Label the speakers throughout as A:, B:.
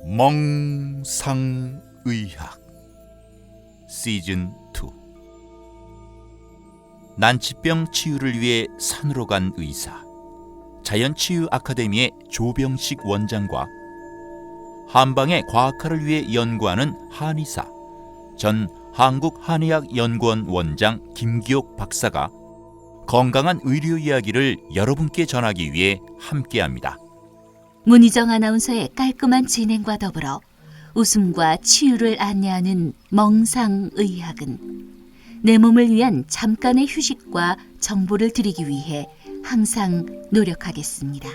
A: 멍상의학 시즌 2. 난치병 치유를 위해 산으로 간 의사, 자연치유 아카데미의 조병식 원장과 한방의 과학화를 위해 연구하는 한의사, 전 한국한의학연구원 원장 김기옥 박사가 건강한 의료 이야기를 여러분께 전하기 위해 함께합니다.
B: 문희정 아나운서의 깔끔한 진행과 더불어 웃음과 치유를 안내하는 멍상의학은 내 몸을 위한 잠깐의 휴식과 정보를 드리기 위해 항상 노력하겠습니다.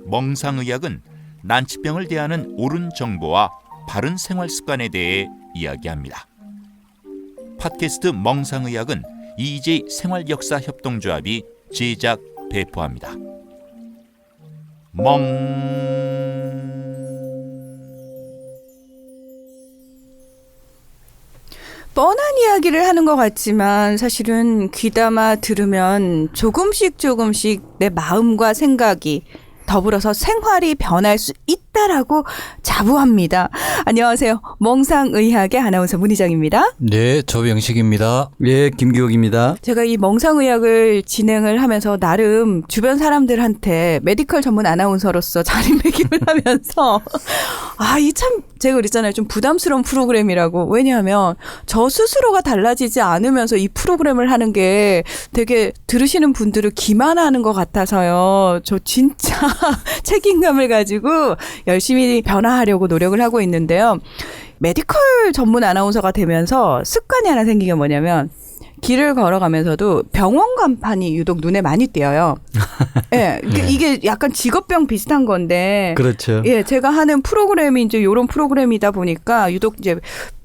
A: 멍상의학은 난치병을 대하는 옳은 정보와 바른 생활 습관에 대해 이야기합니다. 팟캐스트 멍상의학은 EJ 생활역사협동조합이 제작 배포합니다.
C: 뻔한 이야기를 하는 것 같지만 사실은 귀담아 들으면 조금씩 내 마음과 생각이 더불어서 생활이 변할 수 있다라고 자부합니다. 안녕하세요. 멍상의학의 아나운서 문희정입니다.
D: 네, 조병식입니다.
E: 예, 김기옥입니다.
C: 제가 이 멍상의학을 진행을 하면서 나름 주변 사람들한테 메디컬 전문 아나운서로서 자리매김을 하면서 이 참 제가 그랬잖아요. 좀 부담스러운 프로그램이라고. 왜냐하면 저 스스로가 달라지지 않으면서 이 프로그램을 하는 게 되게 들으시는 분들을 기만하는 것 같아서요. 저 진짜 책임감을 가지고 열심히 변화하려고 노력을 하고 있는데요. 메디컬 전문 아나운서가 되면서 습관이 하나 생긴 게 뭐냐면 길을 걸어가면서도 병원 간판이 유독 눈에 많이 띄어요. 예, 네. 이게 약간 직업병 비슷한 건데.
E: 그렇죠.
C: 예, 제가 하는 프로그램이 이제 이런 프로그램이다 보니까 유독 이제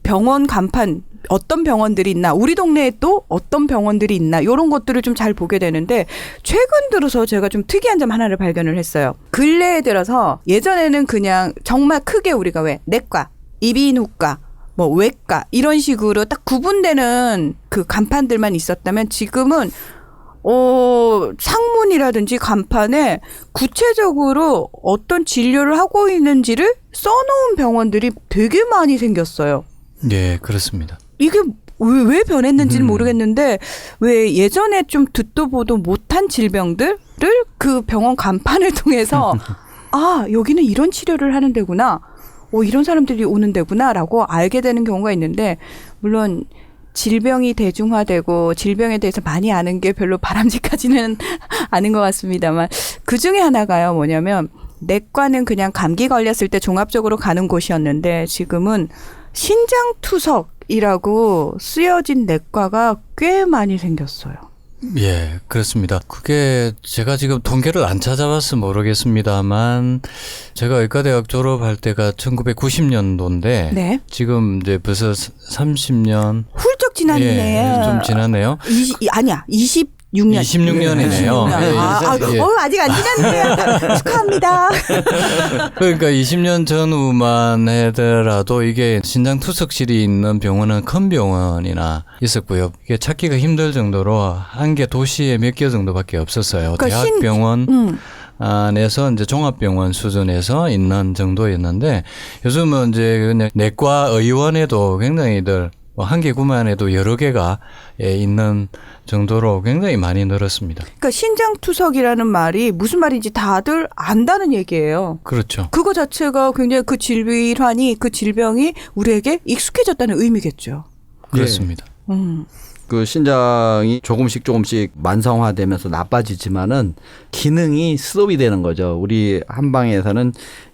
C: 병원 간판 어떤 병원들이 있나, 우리 동네에 또 어떤 병원들이 있나 이런 것들을 좀 잘 보게 되는데 최근 들어서 제가 좀 특이한 점 하나를 발견을 했어요. 근래에 들어서 예전에는 그냥 정말 크게 우리가 왜 내과, 이비인후과, 뭐 외과 이런 식으로 딱 구분되는 그 간판들만 있었다면 지금은 상문이라든지 간판에 구체적으로 어떤 진료를 하고 있는지를 써놓은 병원들이 되게 많이 생겼어요.
D: 네, 그렇습니다.
C: 이게 왜 변했는지는 모르겠는데 왜 예전에 좀 듣도 보도 못한 질병들을 그 병원 간판을 통해서 여기는 이런 치료를 하는 데구나. 이런 사람들이 오는 데구나라고 알게 되는 경우가 있는데 물론 질병이 대중화되고 질병에 대해서 많이 아는 게 별로 바람직하지는 않은 것 같습니다만 그중에 하나가요. 뭐냐면 내과는 그냥 감기 걸렸을 때 종합적으로 가는 곳이었는데 지금은 신장투석이라고 쓰여진 내과가 꽤 많이 생겼어요.
D: 예, 그렇습니다. 그게 제가 지금 통계를 안 찾아봐서 모르겠습니다만 제가 의과대학 졸업할 때가 1990년도인데
C: 네.
D: 지금 이제 벌써 30년
C: 훌쩍 지났네요.
D: 예, 좀 지났네요.
C: 26년.
D: 26년이네요.
C: 아직 안 지났네요. 축하합니다.
D: 그러니까 20년 전후만 하더라도 이게 신장투석실이 있는 병원은 큰 병원이나 있었고요. 이게 찾기가 힘들 정도로 한 개 도시에 몇 개 정도밖에 없었어요.
C: 그러니까
D: 대학병원 안에서 이제 종합병원 수준에서 있는 정도였는데 요즘은 이제 그냥 내과 의원에도 굉장히들 한 개 구만해도 여러 개가 있는 정도로 굉장히 많이 늘었습니다.
C: 그러니까 신장투석이라는 말이 무슨 말인지 다들 안다는 얘기예요.
D: 그렇죠.
C: 그거 자체가 굉장히 그 질환이 그 질병이 우리에게 익숙해졌다는 의미겠죠.
D: 그렇습니다.
E: 그 신장이 조금씩 만성화되면서 나빠지지만은 기능이 스톱이 되는 거죠. 우리 한방에서는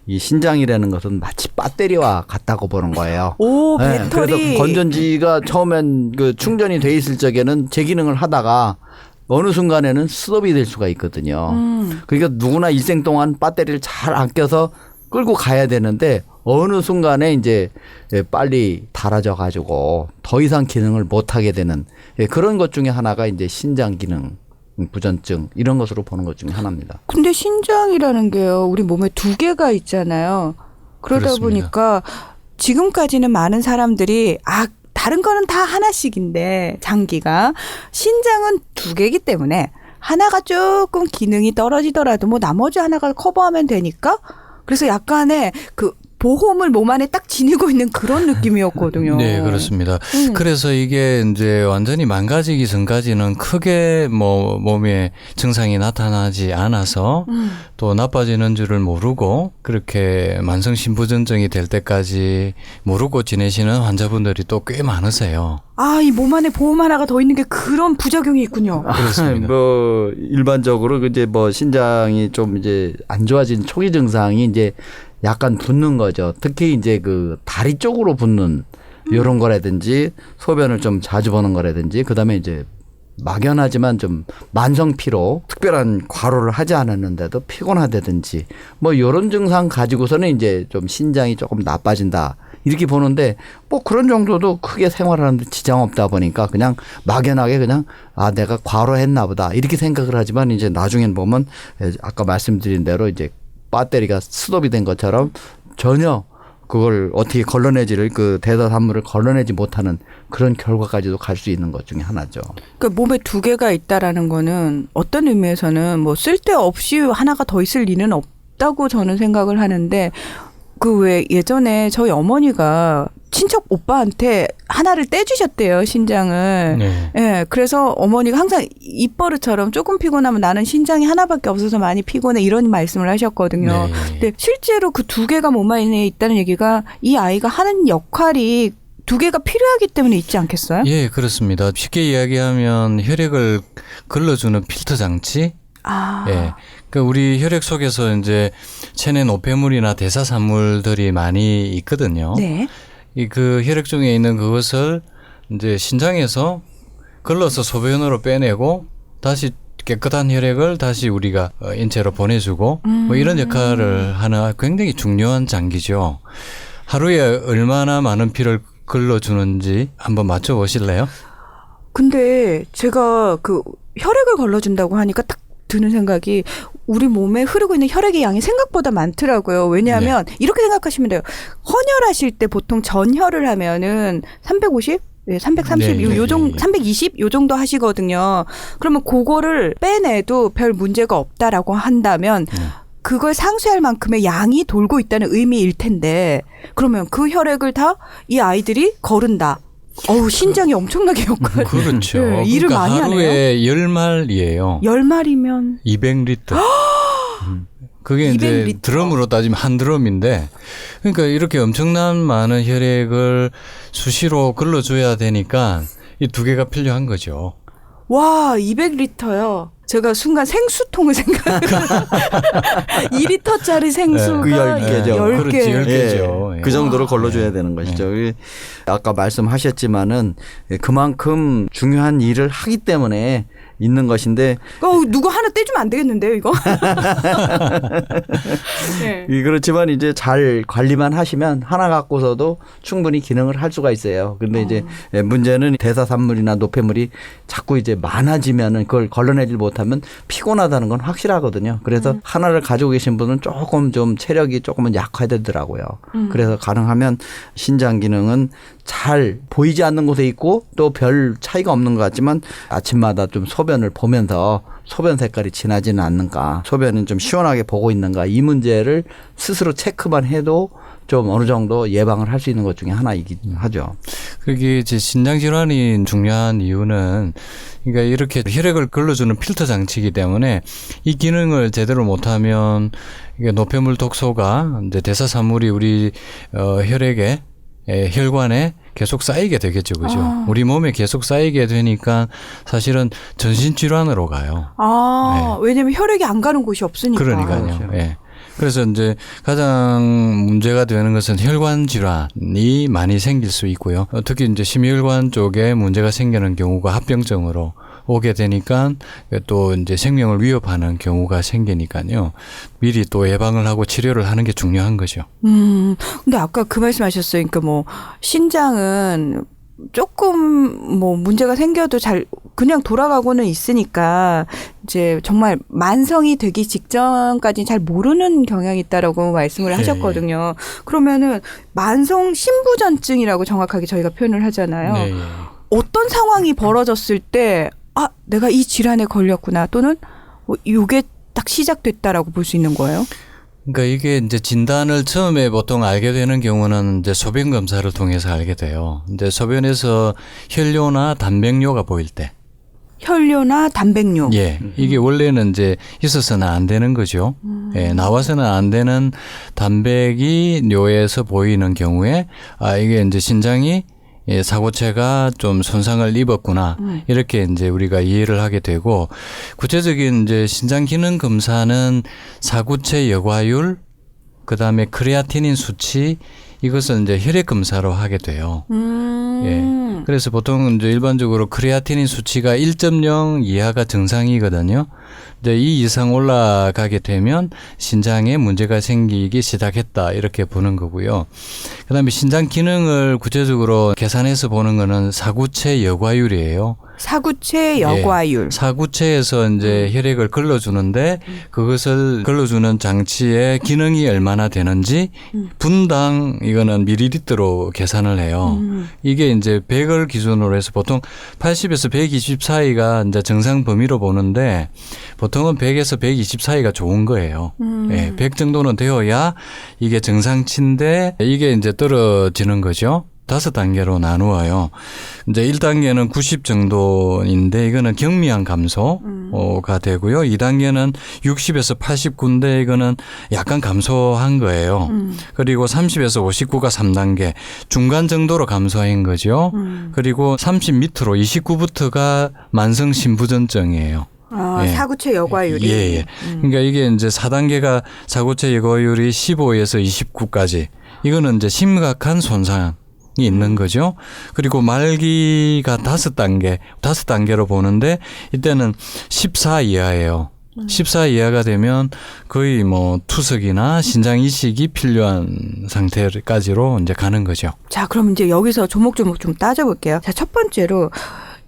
E: 이 신장이라는 것은 마치 배터리와 같다고 보는 거예요.
C: 오, 배터리.
E: 네, 그래서 건전지가 처음엔 그 충전이 돼 있을 적에는 제 기능을 하다가 어느 순간에는 스톱이 될 수가 있거든요. 그러니까 누구나 일생 동안 배터리를 잘 아껴서 끌고 가야 되는데 어느 순간에 이제 빨리 닳아져 가지고 더 이상 기능을 못 하게 되는 그런 것 중에 하나가 이제 신장 기능 부전증 이런 것으로 보는 것 중에 하나입니다.
C: 근데 신장이라는 게요. 우리 몸에 두 개가 있잖아요. 그러다
D: 그렇습니다.
C: 보니까 지금까지는 많은 사람들이 다른 거는 다 하나씩인데 장기가 신장은 두 개이기 때문에 하나가 조금 기능이 떨어지더라도 뭐 나머지 하나가 커버하면 되니까 그래서 약간의 그 보험을 몸 안에 딱 지니고 있는 그런 느낌이었거든요.
D: 네, 그렇습니다. 그래서 이게 이제 완전히 망가지기 전까지는 크게 뭐 몸에 증상이 나타나지 않아서 또 나빠지는 줄을 모르고 그렇게 만성 신부전증이 될 때까지 모르고 지내시는 환자분들이 또 꽤 많으세요.
C: 아, 이 몸 안에 보험 하나가 더 있는 게 그런 부작용이 있군요.
D: 그렇습니다.
E: 뭐 일반적으로 이제 뭐 신장이 좀 이제 안 좋아진 초기 증상이 이제 약간 붓는 거죠. 특히 이제 그 다리 쪽으로 붓는 이런 거라든지 소변을 좀 자주 보는 거라든지 그다음에 이제 막연하지만 좀 만성 피로 특별한 과로를 하지 않았는데도 피곤하다든지 뭐 이런 증상 가지고서는 이제 좀 신장이 조금 나빠진다. 이렇게 보는데 뭐 그런 정도도 크게 생활하는데 지장 없다 보니까 그냥 막연하게 그냥 아 내가 과로했나 보다 이렇게 생각을 하지만 이제 나중엔 보면 아까 말씀드린 대로 이제 배터리가 스톱이 된 것처럼 전혀 그걸 어떻게 걸러내지를 그 대사산물을 걸러내지 못하는 그런 결과까지도 갈 수 있는 것 중에 하나죠.
C: 그 몸에 두 개가 있다라는 거는 어떤 의미에서는 뭐 쓸데없이 하나가 더 있을 리는 없다고 저는 생각을 하는데 그 왜 예전에 저희 어머니가 친척 오빠한테 하나를 떼주셨대요, 신장을.
D: 네.
C: 예, 그래서 어머니가 항상 입버릇처럼 조금 피곤하면 나는 신장이 하나밖에 없어서 많이 피곤해 이런 말씀을 하셨거든요.
D: 네.
C: 근데 실제로 그 두 개가 몸 안에 있다는 얘기가 이 아이가 하는 역할이 두 개가 필요하기 때문에 있지 않겠어요?
D: 예, 그렇습니다. 쉽게 이야기하면 혈액을 걸러주는 필터 장치.
C: 아.
D: 예. 그러니까 우리 혈액 속에서 이제 체내 노폐물이나 대사산물들이 많이 있거든요.
C: 네.
D: 이 그 혈액 중에 있는 그것을 이제 신장에서 걸러서 소변으로 빼내고 다시 깨끗한 혈액을 다시 우리가 인체로 보내주고 뭐 이런 역할을 하는 굉장히 중요한 장기죠. 하루에 얼마나 많은 피를 걸러주는지 한번 맞춰보실래요?
C: 근데 제가 그 혈액을 걸러준다고 하니까 딱 드는 생각이 우리 몸에 흐르고 있는 혈액의 양이 생각보다 많더라고요. 왜냐하면 이렇게 생각하시면 돼요. 헌혈하실 때 보통 전혈을 하면은 350? 네, 330,
D: 네,
C: 요 정도,
D: 네.
C: 320? 요 정도 하시거든요. 그러면 그거를 빼내도 별 문제가 없다라고 한다면 그걸 상쇄할 만큼의 양이 돌고 있다는 의미일 텐데 그러면 그 혈액을 다 이 아이들이 거른다. 어우, 신장이 엄청나게 역할.
D: 그렇죠.
C: 네, 일을
D: 그러니까
C: 많이 하네요.
D: 하루에 10말이에요.
C: 10마리면
D: 200리터. 그게 이제
C: 200리터.
D: 드럼으로 따지면 한 드럼인데 그러니까 이렇게 엄청난 많은 혈액을 수시로 걸러줘야 되니까 이 두 개가 필요한 거죠.
C: 와, 200리터요. 제가 순간 생수통을 생각. 2리터짜리 생수가
E: 그 10개죠.
C: 10개.
D: 그렇지, 10개죠. 예.
E: 그 정도로 걸러줘야 되는 것이죠. 아까 말씀하셨지만은 그만큼 중요한 일을 하기 때문에 있는 것인데
C: 누구 하나 떼주면 안 되겠는데요, 이거? 네.
E: 그렇지만 이제 잘 관리만 하시면 하나 갖고서도 충분히 기능을 할 수가 있어요. 근데 이제 문제는 대사산물이나 노폐물이 자꾸 이제 많아지면은 그걸 걸러내질 못하면 피곤하다는 건 확실하거든요. 그래서 하나를 가지고 계신 분은 조금 좀 체력이 조금은 약화되더라고요. 그래서 가능하면 신장 기능은 잘 보이지 않는 곳에 있고 또 별 차이가 없는 것 같지만 아침마다 좀 소변을 보면서 소변 색깔이 진하지는 않는가, 소변은 좀 시원하게 보고 있는가, 이 문제를 스스로 체크만 해도 좀 어느 정도 예방을 할 수 있는 것 중에 하나이긴 하죠.
D: 그게 이제 신장 질환이 중요한 이유는 그러니까 이렇게 혈액을 걸러주는 필터 장치이기 때문에 이 기능을 제대로 못하면 이게 노폐물 독소가 이제 대사산물이 우리 혈액에 혈관에 계속 쌓이게 되겠죠, 그죠? 우리 몸에 계속 쌓이게 되니까 사실은 전신 질환으로 가요.
C: 왜냐면 혈액이 안 가는 곳이 없으니까.
D: 그러니까요.
E: 그렇죠.
D: 예. 그래서 이제 가장 문제가 되는 것은 혈관 질환이 많이 생길 수 있고요. 특히 이제 심혈관 쪽에 문제가 생기는 경우가 합병증으로 오게 되니까 또 이제 생명을 위협하는 경우가 생기니까요. 미리 또 예방을 하고 치료를 하는 게 중요한 거죠.
C: 근데 아까 그 말씀하셨어요. 그러니까 뭐 신장은 조금 뭐 문제가 생겨도 잘 그냥 돌아가고는 있으니까 이제 정말 만성이 되기 직전까지 잘 모르는 경향이 있다라고 말씀을 하셨거든요. 그러면은 만성 신부전증이라고 정확하게 저희가 표현을 하잖아요.
D: 네.
C: 어떤 상황이 벌어졌을 때 아, 내가 이 질환에 걸렸구나 또는 요게 딱 시작됐다라고 볼 수 있는 거예요?
D: 그러니까 이게 이제 진단을 처음에 보통 알게 되는 경우는 이제 소변 검사를 통해서 알게 돼요. 이제 소변에서 혈뇨나 단백뇨가 보일 때.
C: 혈뇨나 단백뇨.
D: 예. 이게 원래는 이제 있어서는 안 되는 거죠. 예, 나와서는 안 되는 단백이 뇨에서 보이는 경우에 이게 이제 신장이 사고체가 좀 손상을 입었구나. 이렇게 이제 우리가 이해를 하게 되고 구체적인 이제 신장 기능 검사는 사구체 여과율, 그다음에 크레아티닌 수치 이것은 이제 혈액 검사로 하게 돼요. 예. 그래서 보통 이제 일반적으로 크레아티닌 수치가 1.0 이하가 정상이거든요. 이제 이 이상 올라가게 되면 신장에 문제가 생기기 시작했다 이렇게 보는 거고요. 그다음에 신장 기능을 구체적으로 계산해서 보는 거는 사구체 여과율이에요.
C: 사구체 여과율.
D: 예, 사구체에서 이제 혈액을 걸러주는데 그것을 걸러주는 장치의 기능이 얼마나 되는지 분당 이거는 밀리리터로 계산을 해요. 이게 이제 100을 기준으로 해서 보통 80에서 120 사이가 이제 정상 범위로 보는데 보통은 100에서 120 사이가 좋은 거예요. 예, 100 정도는 되어야 이게 정상치인데 이게 이제 떨어지는 거죠. 5단계로 나누어요. 이제 1단계는 90 정도인데 이거는 경미한 감소가 되고요. 2단계는 60에서 89인데 이거는 약간 감소한 거예요. 그리고 30에서 59가 3단계 중간 정도로 감소한 거죠. 그리고 30 밑으로 29부터가 만성 신부전증이에요. 예.
C: 사구체 여과율이.
D: 예. 그러니까 이게 이제 4단계가 사구체 여과율이 15에서 29까지. 이거는 이제 심각한 손상이 있는 거죠. 그리고 말기가 5단계로 보는데 이때는 14 이하예요. 14 이하가 되면 거의 뭐 투석이나 신장 이식이 필요한 상태까지로 이제 가는 거죠.
C: 자, 그럼 이제 여기서 조목조목 좀 따져볼게요. 자, 첫 번째로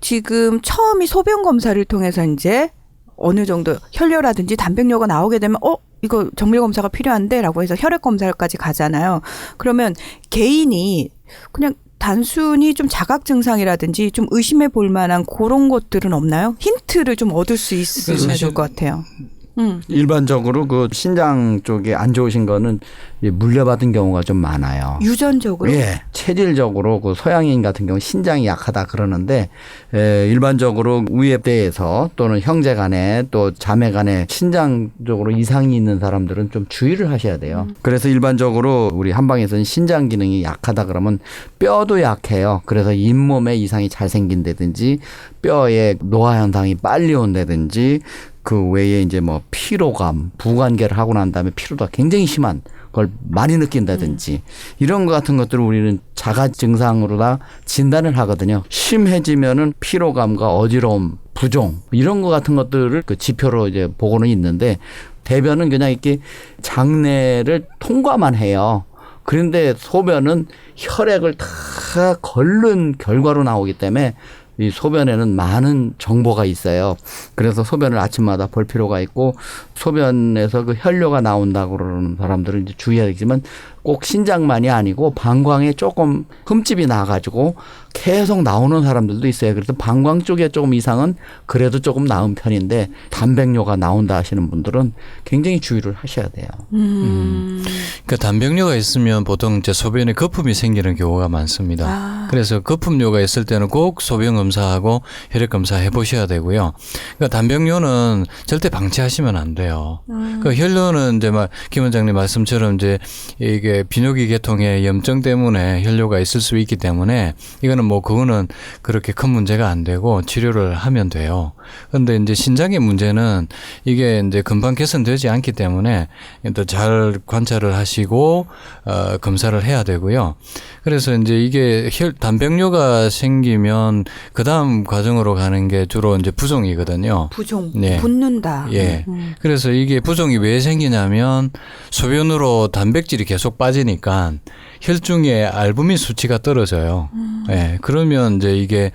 C: 지금 처음이 소변 검사를 통해서 이제 어느 정도 혈뇨라든지 단백뇨가 나오게 되면 이거 정밀 검사가 필요한데라고 해서 혈액 검사까지 가잖아요. 그러면 개인이 그냥 단순히 좀 자각 증상이라든지 좀 의심해 볼 만한 그런 것들은 없나요? 힌트를 좀 얻을 수 있으면 좋을 것 같아요.
E: 일반적으로 그 신장 쪽에 안 좋으신 거는 물려받은 경우가 좀 많아요.
C: 유전적으로?
E: 예. 체질적으로 그 서양인 같은 경우 신장이 약하다 그러는데 일반적으로 우애대에서 또는 형제 간에 또 자매 간에 신장적으로 이상이 있는 사람들은 좀 주의를 하셔야 돼요. 그래서 일반적으로 우리 한방에서는 신장 기능이 약하다 그러면 뼈도 약해요. 그래서 잇몸에 이상이 잘 생긴다든지 뼈에 노화 현상이 빨리 온다든지 그 외에 이제 뭐 피로감, 부관계를 하고 난 다음에 피로도가 굉장히 심한 걸 많이 느낀다든지 이런 것 같은 것들을 우리는 자가 증상으로 다 진단을 하거든요. 심해지면은 피로감과 어지러움, 부종 이런 것 같은 것들을 그 지표로 이제 보고는 있는데 대변은 그냥 이렇게 장내를 통과만 해요. 그런데 소변은 혈액을 다 걷는 결과로 나오기 때문에 이 소변에는 많은 정보가 있어요. 그래서 소변을 아침마다 볼 필요가 있고 소변에서 그 혈뇨가 나온다고 그러는 사람들은 이제 주의해야겠지만 꼭 신장만이 아니고 방광에 조금 흠집이 나가지고 계속 나오는 사람들도 있어요. 그래서 방광 쪽에 조금 이상은 그래도 조금 나은 편인데 단백뇨가 나온다 하시는 분들은 굉장히 주의를 하셔야 돼요.
D: 그러니까 단백뇨가 있으면 보통 이제 소변에 거품이 생기는 경우가 많습니다. 그래서 거품뇨가 있을 때는 꼭 소변 검사하고 혈액 검사 해보셔야 되고요. 그러니까 단백뇨는 절대 방치하시면 안 돼요. 그러니까 혈뇨는 이제 김 원장님 말씀처럼 이제 이게 비뇨기 계통의 염증 때문에 혈뇨가 있을 수 있기 때문에 이거는 뭐 그거는 그렇게 큰 문제가 안 되고 치료를 하면 돼요. 그런데 이제 신장의 문제는 이게 이제 금방 개선되지 않기 때문에 또 잘 관찰을 하시고 검사를 해야 되고요. 그래서 이제 이게 단백뇨가 생기면 그 다음 과정으로 가는 게 주로 이제 부종이거든요.
C: 부종,
D: 네.
C: 붓는다.
D: 예. 그래서 이게 부종이 왜 생기냐면 소변으로 단백질이 계속 빠지니까 혈중의 알부민 수치가 떨어져요. 예. 그러면 이제 이게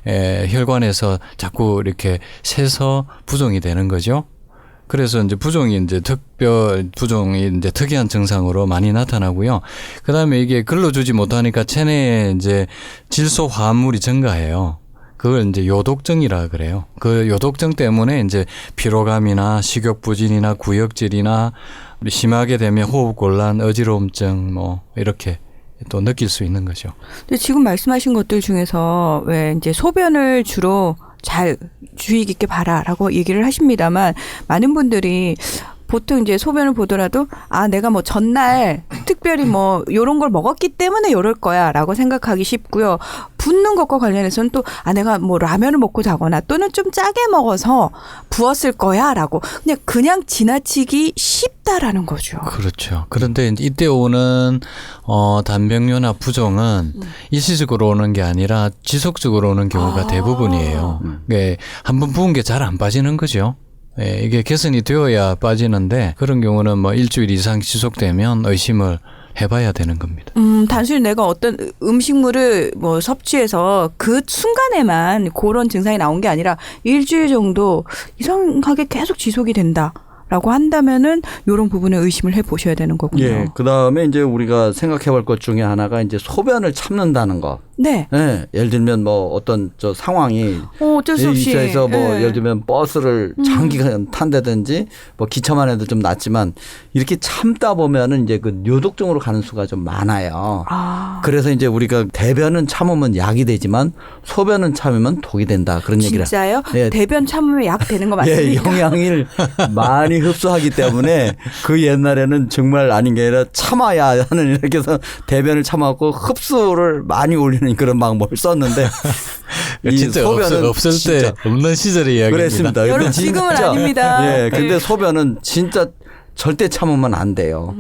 D: 혈관에서 자꾸 이렇게 새서 부종이 되는 거죠. 그래서 이제 부종이 이제 특별 부종이 이제 특이한 증상으로 많이 나타나고요. 그다음에 이게 걸러주지 못하니까 체내에 이제 질소 화합물이 증가해요. 그걸 이제 요독증이라 그래요. 그 요독증 때문에 이제 피로감이나 식욕부진이나 구역질이나 심하게 되면 호흡곤란, 어지러움증 뭐 이렇게 또 느낄 수 있는 거죠.
C: 근데 지금 말씀하신 것들 중에서 왜 이제 소변을 주로 잘 주의 깊게 봐라라고 얘기를 하십니다만 많은 분들이 보통 이제 소변을 보더라도 내가 뭐 전날 특별히 뭐 요런 걸 먹었기 때문에 요럴 거야라고 생각하기 쉽고요. 붓는 것과 관련해서는 또 내가 뭐 라면을 먹고 자거나 또는 좀 짜게 먹어서 부었을 거야라고 그냥 지나치기 쉽다라는 거죠.
D: 그렇죠. 그런데 이때 오는 단백뇨나 부종은 일시적으로 오는 게 아니라 지속적으로 오는 경우가 대부분이에요. 한번 부은 게 잘 안 빠지는 거죠. 예, 이게 개선이 되어야 빠지는데 그런 경우는 뭐 일주일 이상 지속되면 의심을 해봐야 되는 겁니다.
C: 단순히 내가 어떤 음식물을 뭐 섭취해서 그 순간에만 그런 증상이 나온 게 아니라 일주일 정도 이상하게 계속 지속이 된다라고 한다면은 이런 부분에 의심을 해보셔야 되는 거군요.
E: 예. 그 다음에 이제 우리가 생각해 볼 것 중에 하나가 이제 소변을 참는다는 거.
C: 네.
E: 예. 예를 들면 뭐 어떤 저 상황이
C: 어쩔 수 없이
E: 있어서 뭐
C: 예.
E: 예를 들면 버스를 장기간 탄다든지 뭐 기차만 해도 좀 낫지만 이렇게 참다 보면은 이제 그 요독증으로 가는 수가 좀 많아요. 그래서 이제 우리가 대변은 참으면 약이 되지만 소변은 참으면 독이 된다 그런 얘기를.
C: 진짜요?
E: 예.
C: 대변 참으면 약 되는 거 맞습니까?
E: 예, 영양을 많이 흡수하기 때문에 그 옛날에는 정말 아닌 게 아니라 참아야 하는 이렇게 해서 대변을 참아갖고 흡수를 많이 올리는 그런 방법을 썼는데 이
D: 진짜
E: 소변은
D: 없을
E: 진짜
D: 때 없는 시절의 이야기입니다.
E: 그랬습니다. 근데
C: 여러분 지금은 아닙니다.
E: 예, 근데
C: 네.
E: 소변은 진짜 절대 참으면 안 돼요.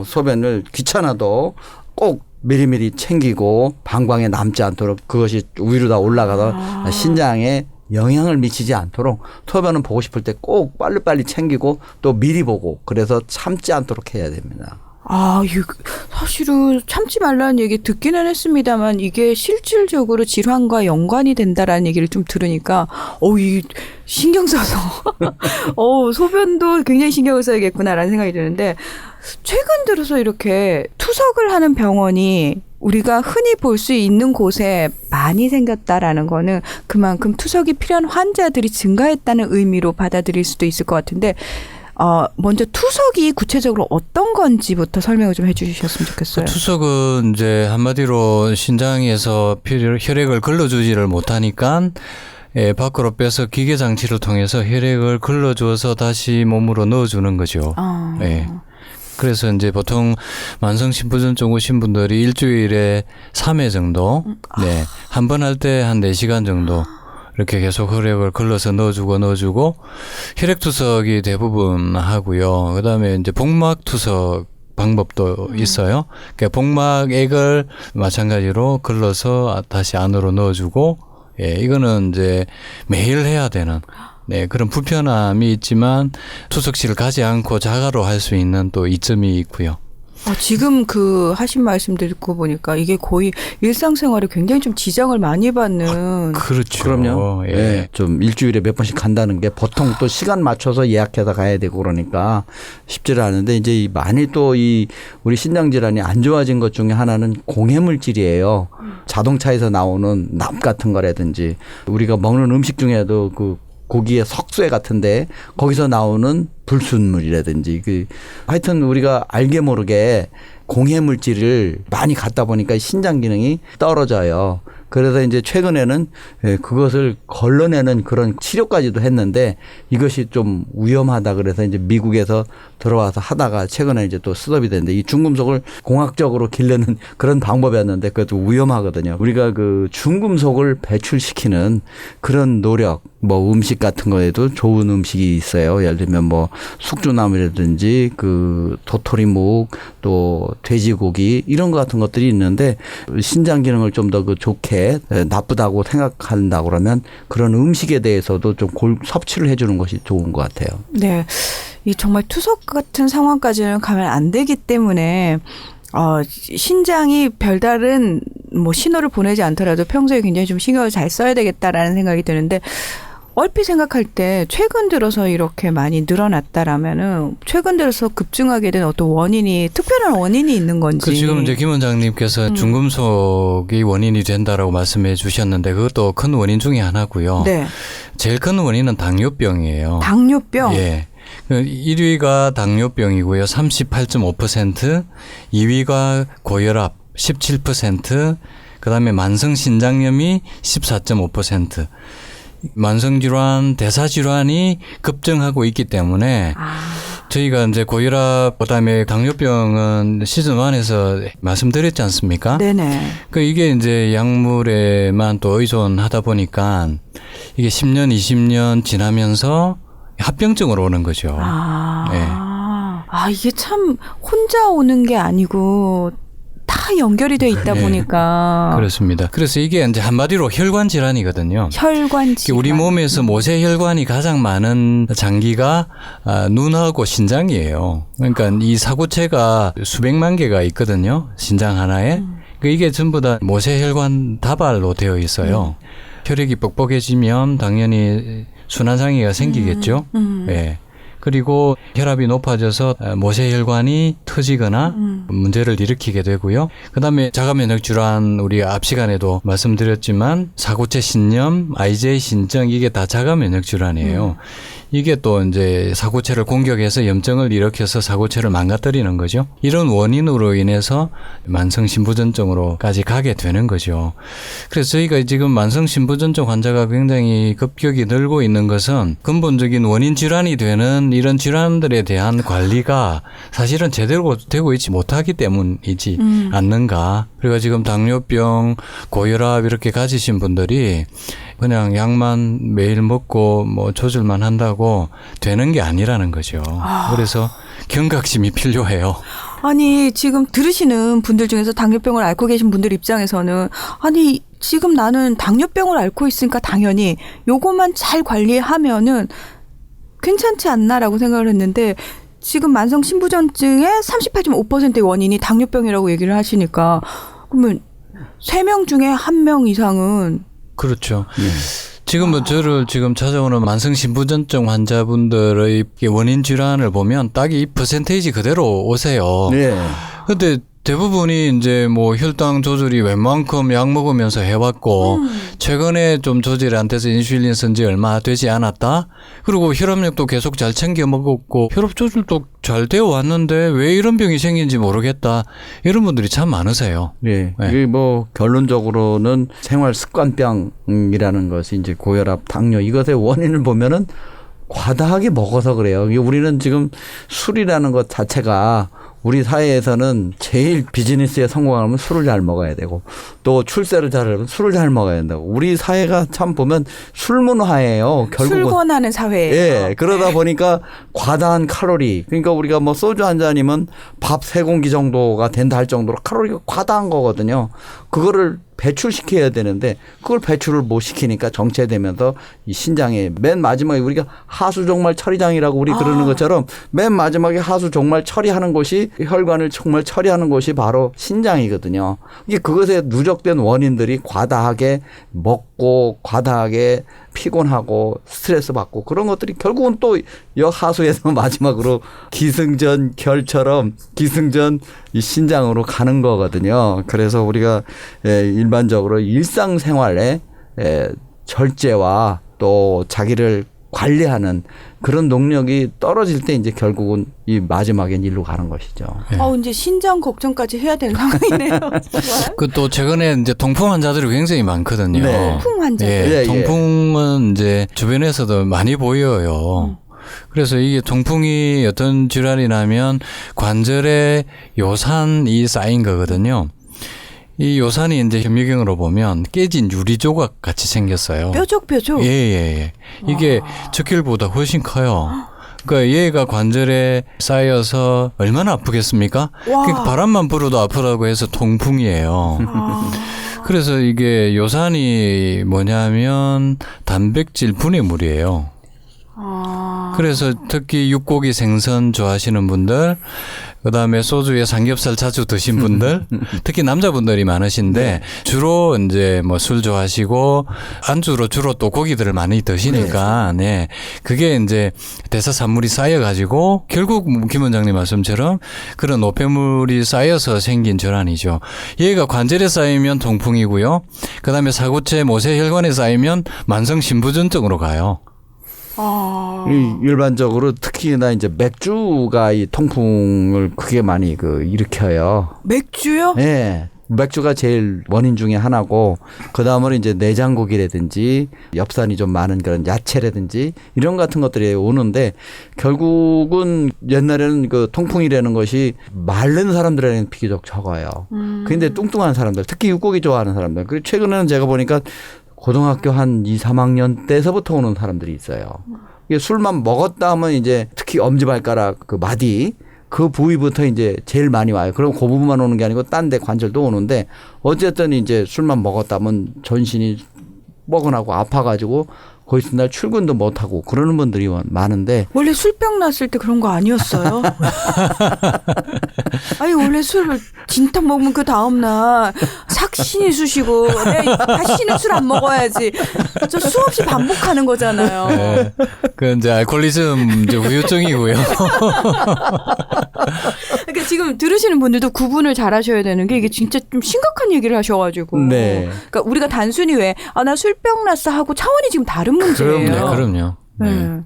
E: 소변을 귀찮아도 꼭 미리미리 챙기고 방광에 남지 않도록 그것이 위로 다 올라가서 신장에 영향을 미치지 않도록 소변은 보고 싶을 때 꼭 빨리빨리 챙기고 또 미리 보고 그래서 참지 않도록 해야 됩니다.
C: 사실은 참지 말라는 얘기 듣기는 했습니다만 이게 실질적으로 질환과 연관이 된다라는 얘기를 좀 들으니까 이 신경 써서 소변도 굉장히 신경을 써야겠구나라는 생각이 드는데 최근 들어서 이렇게 투석을 하는 병원이 우리가 흔히 볼 수 있는 곳에 많이 생겼다라는 거는 그만큼 투석이 필요한 환자들이 증가했다는 의미로 받아들일 수도 있을 것 같은데 먼저 투석이 구체적으로 어떤 건지부터 설명을 좀 해주셨으면 좋겠어요.
D: 투석은 이제 한마디로 신장에서 혈액을 걸러주지를 못하니까 밖으로 빼서 기계 장치를 통해서 혈액을 걸러줘서 다시 몸으로 넣어주는 거죠. 예. 그래서 이제 보통 만성 신부전증 오신 분들이 일주일에 3회 정도, 한 번 할 때 한 4시간 정도 이렇게 계속 혈액을 걸러서 넣어주고 혈액 투석이 대부분 하고요. 그다음에 이제 복막 투석 방법도 있어요. 그러니까 복막액을 마찬가지로 걸러서 다시 안으로 넣어주고, 이거는 이제 매일 해야 되는. 그런 불편함이 있지만 투석실을 가지 않고 자가로 할 수 있는 또 이점이 있고요.
C: 지금 그 하신 말씀 듣고 보니까 이게 거의 일상생활에 굉장히 좀 지장을 많이 받는.
D: 그렇죠.
E: 그럼요. 좀 일주일에 몇 번씩 간다는 게 보통 또 시간 맞춰서 예약해서 가야 되고 그러니까 쉽지를 않은데 이제 많이 또 우리 신장 질환이 안 좋아진 것 중에 하나는 공해물질이에요. 자동차에서 나오는 납 같은 거라든지 우리가 먹는 음식 중에도 그 고기의 석쇠 같은데 거기서 나오는 불순물이라든지 하여튼 우리가 알게 모르게 공해 물질을 많이 갖다 보니까 신장 기능이 떨어져요. 그래서 이제 최근에는 그것을 걸러내는 그런 치료까지도 했는데 이것이 좀 위험하다 그래서 이제 미국에서 들어와서 하다가 최근에 이제 또 스톱이 됐는데 이 중금속을 공학적으로 기르는 그런 방법이었는데 그것도 위험하거든요. 우리가 그 중금속을 배출시키는 그런 노력 뭐 음식 같은 거에도 좋은 음식이 있어요. 예를 들면 뭐 숙주나물이라든지 그 도토리묵 또 돼지고기 이런 것 같은 것들이 있는데 신장 기능을 좀 더 그 좋게 나쁘다고 생각한다고 그러면 그런 음식에 대해서도 좀 섭취를 해주는 것이 좋은 것 같아요.
C: 네. 이 정말 투석 같은 상황까지는 가면 안 되기 때문에 신장이 별다른 뭐 신호를 보내지 않더라도 평소에 굉장히 좀 신경을 잘 써야 되겠다라는 생각이 드는데 얼핏 생각할 때 최근 들어서 이렇게 많이 늘어났다라면은 최근 들어서 급증하게 된 어떤 원인이 특별한 원인이 있는 건지.
D: 그 지금 이제 김 원장님께서 중금속이 원인이 된다라고 말씀해 주셨는데 그것도 큰 원인 중에 하나고요.
C: 네.
D: 제일 큰 원인은 당뇨병이에요.
C: 당뇨병.
D: 예. 1위가 당뇨병이고요. 38.5%, 2위가 고혈압 17%, 그다음에 만성신장염이 14.5%. 만성질환, 대사질환이 급증하고 있기 때문에 저희가 이제 고혈압, 그다음에 당뇨병은 시즌 1에서 말씀드렸지 않습니까?
C: 네네.
D: 그 이게 이제 약물에만 또 의존하다 보니까 이게 10년, 20년 지나면서 합병증으로 오는 거죠.
C: 이게 참 혼자 오는 게 아니고 다 연결이 돼 있다 보니까.
D: 그렇습니다. 그래서 이게 이제 한마디로 혈관 질환이거든요.
C: 혈관 질환.
D: 우리 몸에서 모세혈관이 가장 많은 장기가 눈하고 신장이에요. 그러니까 이 사구체가 수백만 개가 있거든요. 신장 하나에. 이게 전부 다 모세혈관 다발로 되어 있어요. 혈액이 뻑뻑해지면 당연히 순환장애가 생기겠죠. 예. 그리고 혈압이 높아져서 모세혈관이 터지거나 문제를 일으키게 되고요. 그다음에 자가면역질환 우리 앞 시간에도 말씀드렸지만 사구체 신염, IJ 신증 이게 다 자가면역질환이에요. 이게 또 이제 사구체를 공격해서 염증을 일으켜서 사구체를 망가뜨리는 거죠. 이런 원인으로 인해서 만성신부전증으로까지 가게 되는 거죠. 그래서 저희가 지금 만성신부전증 환자가 굉장히 급격히 늘고 있는 것은 근본적인 원인 질환이 되는 이런 질환들에 대한 관리가 사실은 제대로 되고 있지 못하기 때문이지 않는가. 그리고 지금 당뇨병, 고혈압 이렇게 가지신 분들이 그냥 약만 매일 먹고 뭐 조절만 한다고 되는 게 아니라는 거죠. 그래서 경각심이 필요해요.
C: 아니 지금 들으시는 분들 중에서 당뇨병을 앓고 계신 분들 입장에서는 아니 지금 나는 당뇨병을 앓고 있으니까 당연히 요것만 잘 관리하면은 괜찮지 않나라고 생각을 했는데 지금 만성 신부전증의 38.5%의 원인이 당뇨병이라고 얘기를 하시니까 그러면 3명 중에 1명 이상은
D: 그렇죠. 지금 뭐 저를 지금 찾아오는 만성신부전증 환자분들의 원인 질환을 보면 딱 이 퍼센테이지 그대로 오세요.
E: 네.
D: 근데 대부분이 이제 뭐 혈당 조절이 웬만큼 약 먹으면서 해왔고 최근에 좀 조절이 안 돼서 인슐린 쓴 지 얼마 되지 않았다. 그리고 혈압약도 계속 잘 챙겨 먹었고 혈압 조절도 잘 되어 왔는데 왜 이런 병이 생긴지 모르겠다. 이런 분들이 참 많으세요.
E: 네.
D: 네.
E: 이게 뭐 결론적으로는 생활 습관병이라는 것이 이제 고혈압, 당뇨 이것의 원인을 보면은 과다하게 먹어서 그래요. 이게 우리는 지금 술이라는 것 자체가 우리 사회에서는 제일 비즈니스에 성공하려면 술을 잘 먹어야 되고 또 출세를 잘하려면 술을 잘 먹어야 된다고. 우리 사회가 참 보면 술문화예요. 결국은.
C: 술 권하는 사회예요.
E: 예. 그러다 보니까 과다한 칼로리. 그러니까 우리가 뭐 소주 한 잔이면 밥 3공기 정도가 된다 할 정도로 칼로리가 과다한 거거든요. 그거를 배출시켜야 되는데 그걸 배출을 못 시키니까 정체되면서 이 신장에 맨 마지막에 우리가 하수종말 처리장이라고 우리 그러는 것처럼 맨 마지막에 하수종말 처리하는 곳이 혈관을 정말 처리하는 곳이 바로 신장이거든요. 이게 그것에 누적된 원인들이 과다하게 먹고 과다하게 피곤하고 스트레스 받고 그런 것들이 결국은 또 여하수에서 마지막으로 기승전 결처럼 기승전 이 신장으로 가는 거거든요. 그래서 우리가 일반적으로 일상생활에 절제와 또 자기를 관리하는 그런 능력이 떨어질 때 이제 결국은 이 마지막엔 일로 가는 것이죠.
C: 이제 신장 걱정까지 해야 되는 상황이네요.
D: 그 또 최근에 이제 통풍 환자들이 굉장히 많거든요.
E: 네.
C: 통풍 환자들.
D: 예, 통풍은 이제 주변에서도 많이 보여요. 그래서 이게 통풍이 어떤 질환이 나면 관절에 요산이 쌓인 거거든요. 이 요산이 이제 현미경으로 보면 깨진 유리 조각 같이 생겼어요.
C: 뾰족뾰족.
D: 예. 이게 적혈보다 훨씬 커요. 그러니까 얘가 관절에 쌓여서 얼마나 아프겠습니까? 그러니까 바람만 불어도 아프다고 해서 통풍이에요. 그래서 이게 요산이 뭐냐면 단백질 분해물이에요. 그래서 특히 육고기 생선 좋아하시는 분들 그다음에 소주에 삼겹살 자주 드신 분들, 특히 남자분들이 많으신데 주로 이제 뭐 술 좋아하시고 안주로 주로 또 고기들을 많이 드시니까 네. 그게 이제 대사산물이 쌓여 가지고 결국 김 원장님 말씀처럼 그런 노폐물이 쌓여서 생긴 질환이죠. 얘가 관절에 쌓이면 통풍이고요. 그다음에 사고체 모세혈관에 쌓이면 만성 신부전증으로 가요.
E: 일반적으로 특히나 이제 맥주가 이 통풍을 크게 많이 일으켜요.
C: 맥주요?
E: 네. 맥주가 제일 원인 중에 하나고 그 다음으로 이제 내장고기라든지 엽산이 좀 많은 그런 야채라든지 이런 같은 것들이 오는데 결국은 옛날에는 그 통풍이라는 것이 마른 사람들에게는 비교적 적어요. 그런데 뚱뚱한 사람들, 특히 육고기 좋아하는 사람들. 그리고 최근에는 제가 보니까 고등학교 한 2, 3학년 때서부터 오는 사람들이 있어요. 이게 술만 먹었다 하면 이제 특히 엄지발가락 그 마디 그 부위부터 이제 제일 많이 와요. 그럼 그 부분만 오는 게 아니고 딴 데 관절도 오는데 어쨌든 이제 술만 먹었다 하면 전신이 뻐근하고 아파가지고 거의 날 출근도 못하고 그러는 분들이 많은데
C: 원래 술병 났을 때 그런 거 아니었어요? 아니 원래 술을 진탕 먹으면 그 다음날 삭신이 쑤시고 다시는 술 안 먹어야지. 저 수없이 반복하는 거잖아요.
D: 네. 그 이제 알코올리즘 이제 후유증이고요.
C: 그러니까 지금 들으시는 분들도 구분을 잘 하셔야 되는 게 이게 진짜 좀 심각한 얘기를 하셔가지고.
E: 네.
C: 그러니까 우리가 단순히 왜 나 술병 났어 하고 차원이 지금 다른 문제예요.
D: 그럼요. 네.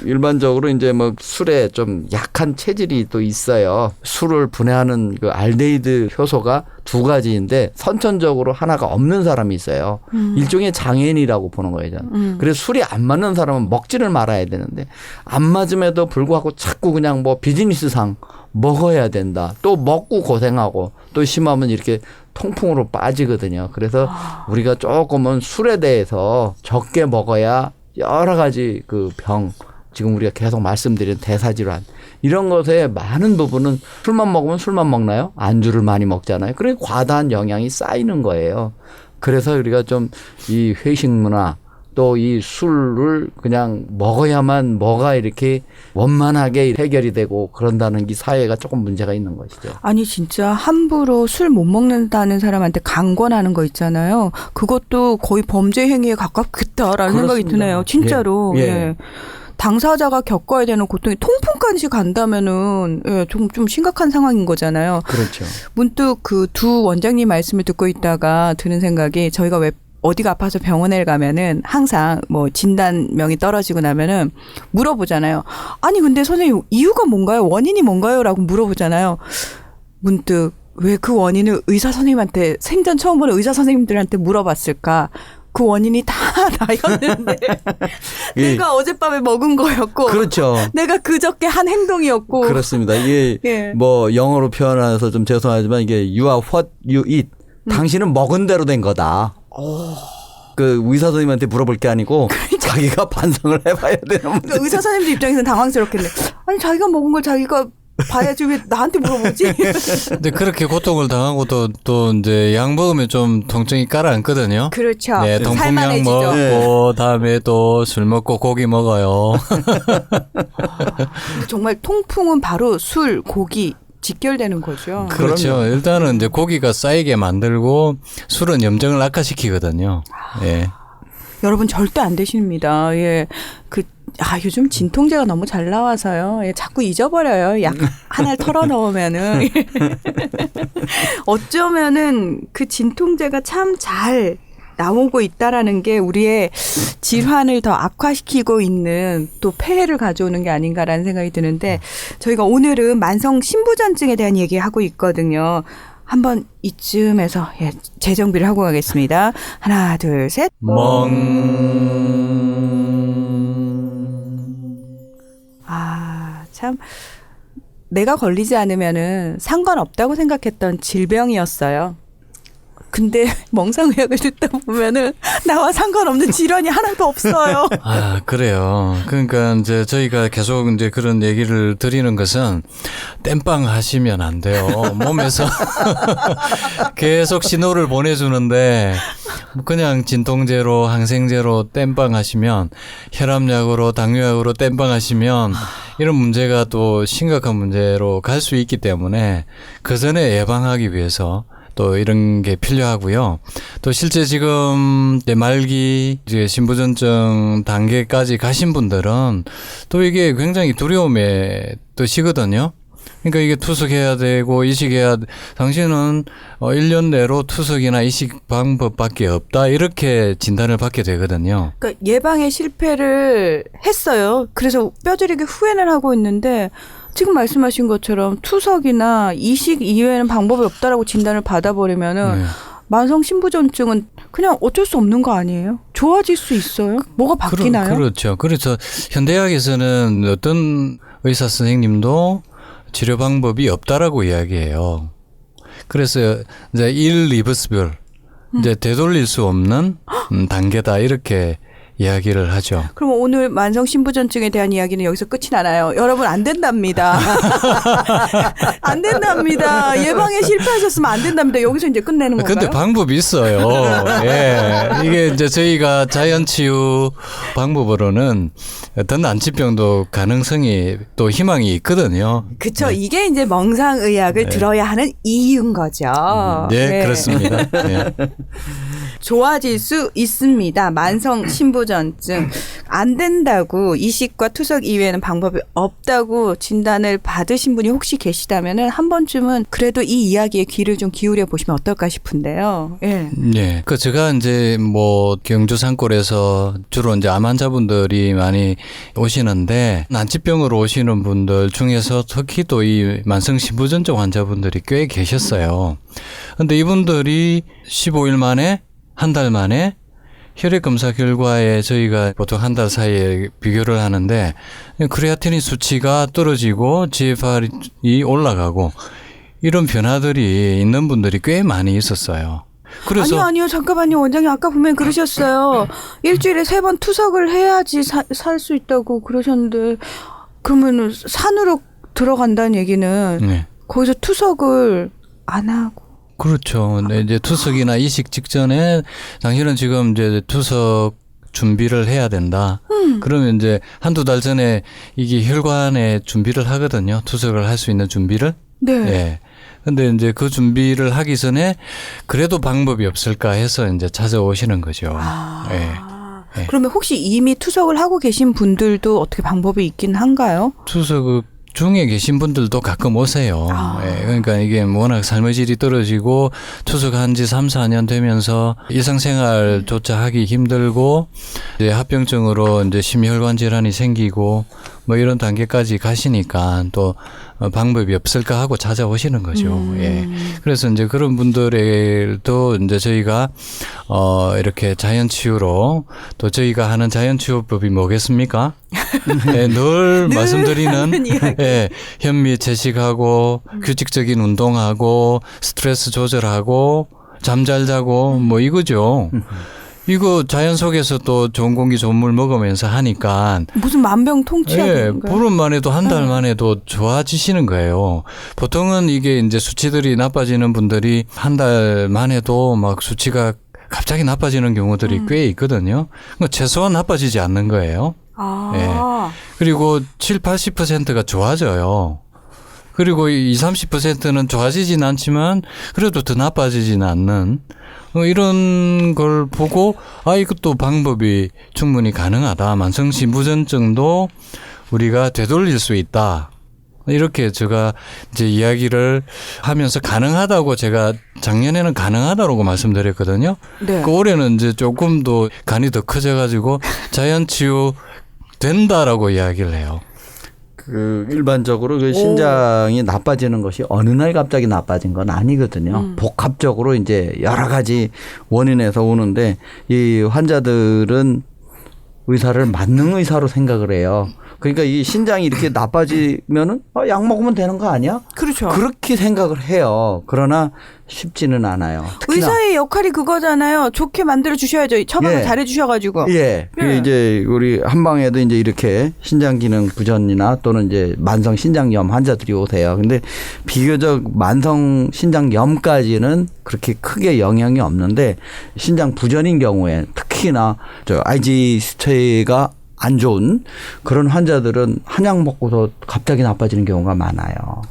E: 일반적으로 이제 뭐 술에 좀 약한 체질이 또 있어요. 술을 분해하는 그 알데히드 효소가 두 가지인데 선천적으로 하나가 없는 사람이 있어요. 일종의 장애인이라고 보는 거예요. 그래서 술이 안 맞는 사람은 먹지를 말아야 되는데 안 맞음에도 불구하고 자꾸 그냥 뭐 비즈니스상 먹어야 된다. 또 먹고 고생하고 또 심하면 이렇게 통풍으로 빠지거든요. 그래서 우리가 조금은 술에 대해서 적게 먹어야 여러 가지 그 병, 지금 우리가 계속 말씀드린 대사질환 이런 것에 많은 부분은 술만 먹으면 술만 먹나요? 안주를 많이 먹잖아요. 그러니 과다한 영양이 쌓이는 거예요. 그래서 우리가 좀 이 회식 문화 또 이 술을 그냥 먹어야만 뭐가 이렇게 원만하게 해결이 되고 그런다는 게 사회가 조금 문제가 있는 것이죠.
C: 아니 진짜 함부로 술 못 먹는다는 사람한테 강권하는 거 있잖아요. 그것도 거의 범죄 행위에 가깝겠다라는 생각이 드네요. 진짜로.
E: 예.
C: 예. 당사자가 겪어야 되는 고통이 통풍까지 간다면은 좀 심각한 상황인 거잖아요.
E: 그렇죠.
C: 문득 그 두 원장님 말씀을 듣고 있다가 드는 생각이 저희가 왜 어디가 아파서 병원에 가면은 항상 뭐 진단명이 떨어지고 나면은 물어보잖아요. 아니 근데 선생님 이유가 뭔가요? 원인이 뭔가요? 라고 물어보잖아요. 문득 왜 그 원인을 의사 선생님한테 생전 처음 보는 의사 선생님들한테 물어봤을까? 그 원인이 다 나였는데 내가 어젯밤에 먹은 거였고
E: 그렇죠.
C: 내가 그저께 한 행동이었고
E: 그렇습니다. 이게
C: 예.
E: 뭐 영어로 표현해서 좀 죄송하지만 이게 you are what you eat. 당신은 먹은 대로 된 거다. 그 의사 선생님한테 물어볼 게 아니고 자기가 반성을 해봐야 되는 문제.
C: 그러니까 의사 선생님들 입장에서는 당황스럽겠네. 아니 자기가 먹은 걸 자기가 봐야지 왜 나한테 물어보지?
D: 근데 그렇게 고통을 당하고 또 이제 약 먹으면 좀 통증이 가라앉거든요.
C: 그렇죠.
D: 네, 통풍약
C: 살만해지죠.
D: 먹고 다음에 또 술 먹고 고기 먹어요.
C: 정말 통풍은 바로 술, 고기 직결되는 거죠.
D: 그렇죠. 일단은 이제 고기가 쌓이게 만들고 술은 염증을 악화시키거든요. 예.
C: 여러분 절대 안 되십니다. 예. 요즘 진통제가 너무 잘 나와서요. 예, 자꾸 잊어버려요. 약 하나를 털어 넣으면은. 어쩌면은 그 진통제가 참 잘 나오고 있다라는 게 우리의 질환을 더 악화시키고 있는 또 폐해를 가져오는 게 아닌가라는 생각이 드는데 저희가 오늘은 만성 신부전증에 대한 얘기하고 있거든요. 한번 이쯤에서 재정비를 하고 가겠습니다. 하나, 둘, 셋. 참 내가 걸리지 않으면은 상관없다고 생각했던 질병이었어요. 근데 멍상의학을 듣다 보면은 나와 상관없는 질환이 하나도 없어요.
D: 아, 그래요. 그러니까 이제 저희가 계속 이제 그런 얘기를 드리는 것은 땜빵 하시면 안 돼요. 몸에서 계속 신호를 보내주는데 그냥 진통제로 항생제로 땜빵 하시면 혈압약으로 당뇨약으로 땜빵 하시면 이런 문제가 또 심각한 문제로 갈 수 있기 때문에 그 전에 예방하기 위해서 또 이런 게 필요하고요. 또 실제 지금 이제 말기 이제 신부전증 단계까지 가신 분들은 또 이게 굉장히 두려움에 뜻이거든요. 그러니까 이게 투석해야 되고 이식해야 당신은 1년 내로 투석이나 이식 방법밖에 없다 이렇게 진단을 받게 되거든요.
C: 그러니까 예방에 실패를 했어요. 그래서 뼈저리게 후회는 하고 있는데 지금 말씀하신 것처럼 투석이나 이식 이외에는 방법이 없다라고 진단을 받아버리면은
D: 네.
C: 만성 신부전증은 그냥 어쩔 수 없는 거 아니에요? 좋아질 수 있어요? 뭐가 바뀌나요?
D: 그렇죠. 그래서 현대의학에서는 어떤 의사 선생님도 치료 방법이 없다라고 이야기해요. 그래서 이제 irreversible, 이제 되돌릴 수 없는 단계다 이렇게 이야기를 하죠.
C: 그럼 오늘 만성 신부전증에 대한 이야기는 여기서 끝이 나나요? 여러분 안 된답니다. 안 된답니다. 예방에 실패하셨으면 안 된답니다. 여기서 이제 끝내는 건가요?
D: 근데 방법이 있어요. 예. 이게 이제 저희가 자연치유 방법으로는 어떤 난치병도 가능성이 또 희망이 있거든요.
C: 그쵸. 이게 이제 멍상의학을 들어야 하는 이유인 거죠.
D: 네, 그렇습니다. 네.
C: 좋아질 수 있습니다. 만성 신부전증 안 된다고 이식과 투석 이외에는 방법이 없다고 진단을 받으신 분이 혹시 계시다면은 한 번쯤은 그래도 이 이야기에 귀를 좀 기울여 보시면 어떨까 싶은데요. 예.
D: 네. 그 제가 이제 뭐 경주 산골에서 주로 이제 암 환자분들이 많이 오시는데 난치병으로 오시는 분들 중에서 특히 또 이 만성 신부전증 환자분들이 꽤 계셨어요. 근데 이분들이 15일 만에 한 달 만에 혈액 검사 결과에 저희가 보통 한 달 사이에 비교를 하는데 크레아티닌 수치가 떨어지고 GFR이 올라가고 이런 변화들이 있는 분들이 꽤 많이 있었어요. 그래서
C: 아니요. 잠깐만요. 원장님 아까 보면 그러셨어요. 일주일에 3번 투석을 해야지 살 수 있다고 그러셨는데 그러면 산으로 들어간다는 얘기는
D: 네.
C: 거기서 투석을 안 하고
D: 그렇죠. 근데 이제 투석이나 이식 직전에 당신은 지금 이제 투석 준비를 해야 된다. 그러면 이제 한두 달 전에 이게 혈관에 준비를 하거든요. 투석을 할 수 있는 준비를.
C: 네.
D: 예. 근데 이제 그 준비를 하기 전에 그래도 방법이 없을까 해서 이제 찾아오시는 거죠. 예.
C: 그러면 혹시 이미 투석을 하고 계신 분들도 어떻게 방법이 있긴 한가요?
D: 투석 중에 계신 분들도 가끔 오세요. 예, 그러니까 이게 워낙 삶의 질이 떨어지고 투석한 지 3, 4년 되면서 일상생활조차 하기 힘들고 이제 합병증으로 이제 심혈관 질환이 생기고 뭐 이런 단계까지 가시니까 또 방법이 없을까 하고 찾아오시는 거죠. 예. 그래서 이제 그런 분들도 이제 저희가 이렇게 자연치유로 또 저희가 하는 자연치유법이 뭐겠습니까? 예, 늘 말씀드리는 예, 현미 채식하고 규칙적인 운동하고 스트레스 조절하고 잠 잘 자고 뭐 이거죠. 이거 자연 속에서 또 좋은 공기 좋은 물 먹으면서 하니까
C: 무슨 만병통치약인가요?
D: 예, 보름만 해도 한 달만 해도 좋아지시는 거예요. 보통은 이게 이제 수치들이 나빠지는 분들이 한 달만 해도 막 수치가 갑자기 나빠지는 경우들이 꽤 있거든요. 그러니까 최소한 나빠지지 않는 거예요. 예. 그리고 7, 80%가 좋아져요. 그리고 20, 30%는 좋아지진 않지만 그래도 더 나빠지진 않는 이런 걸 보고 이것도 방법이 충분히 가능하다. 만성 신부전증도 우리가 되돌릴 수 있다. 이렇게 제가 이제 이야기를 하면서 가능하다고 제가 작년에는 가능하다고 말씀드렸거든요.
C: 네.
D: 그 올해는 이제 조금 더 간이 더 커져가지고 자연치유 된다라고 이야기를 해요.
E: 그 일반적으로 그 신장이 나빠지는 것이 어느 날 갑자기 나빠진 건 아니거든요. 복합적으로 이제 여러 가지 원인에서 오는데 이 환자들은 의사를 만능 의사로 생각을 해요. 그러니까 이 신장이 이렇게 나빠지면은 약 먹으면 되는 거 아니야?
C: 그렇죠.
E: 그렇게 생각을 해요. 그러나 쉽지는 않아요. 특히나
C: 의사의 역할이 그거잖아요. 좋게 만들어 주셔야죠. 처방을
E: 예.
C: 잘해 주셔가지고.
E: 예. 그게 이제 우리 한방에도 이제 이렇게 신장 기능 부전이나 또는 이제 만성 신장염 환자들이 오세요. 근데 비교적 만성 신장염까지는 그렇게 크게 영향이 없는데 신장 부전인 경우에 특히나 IG 수치가 안 좋은 그런 환자들은 한약 먹고서 갑자기 나빠지는 경우가 많아요.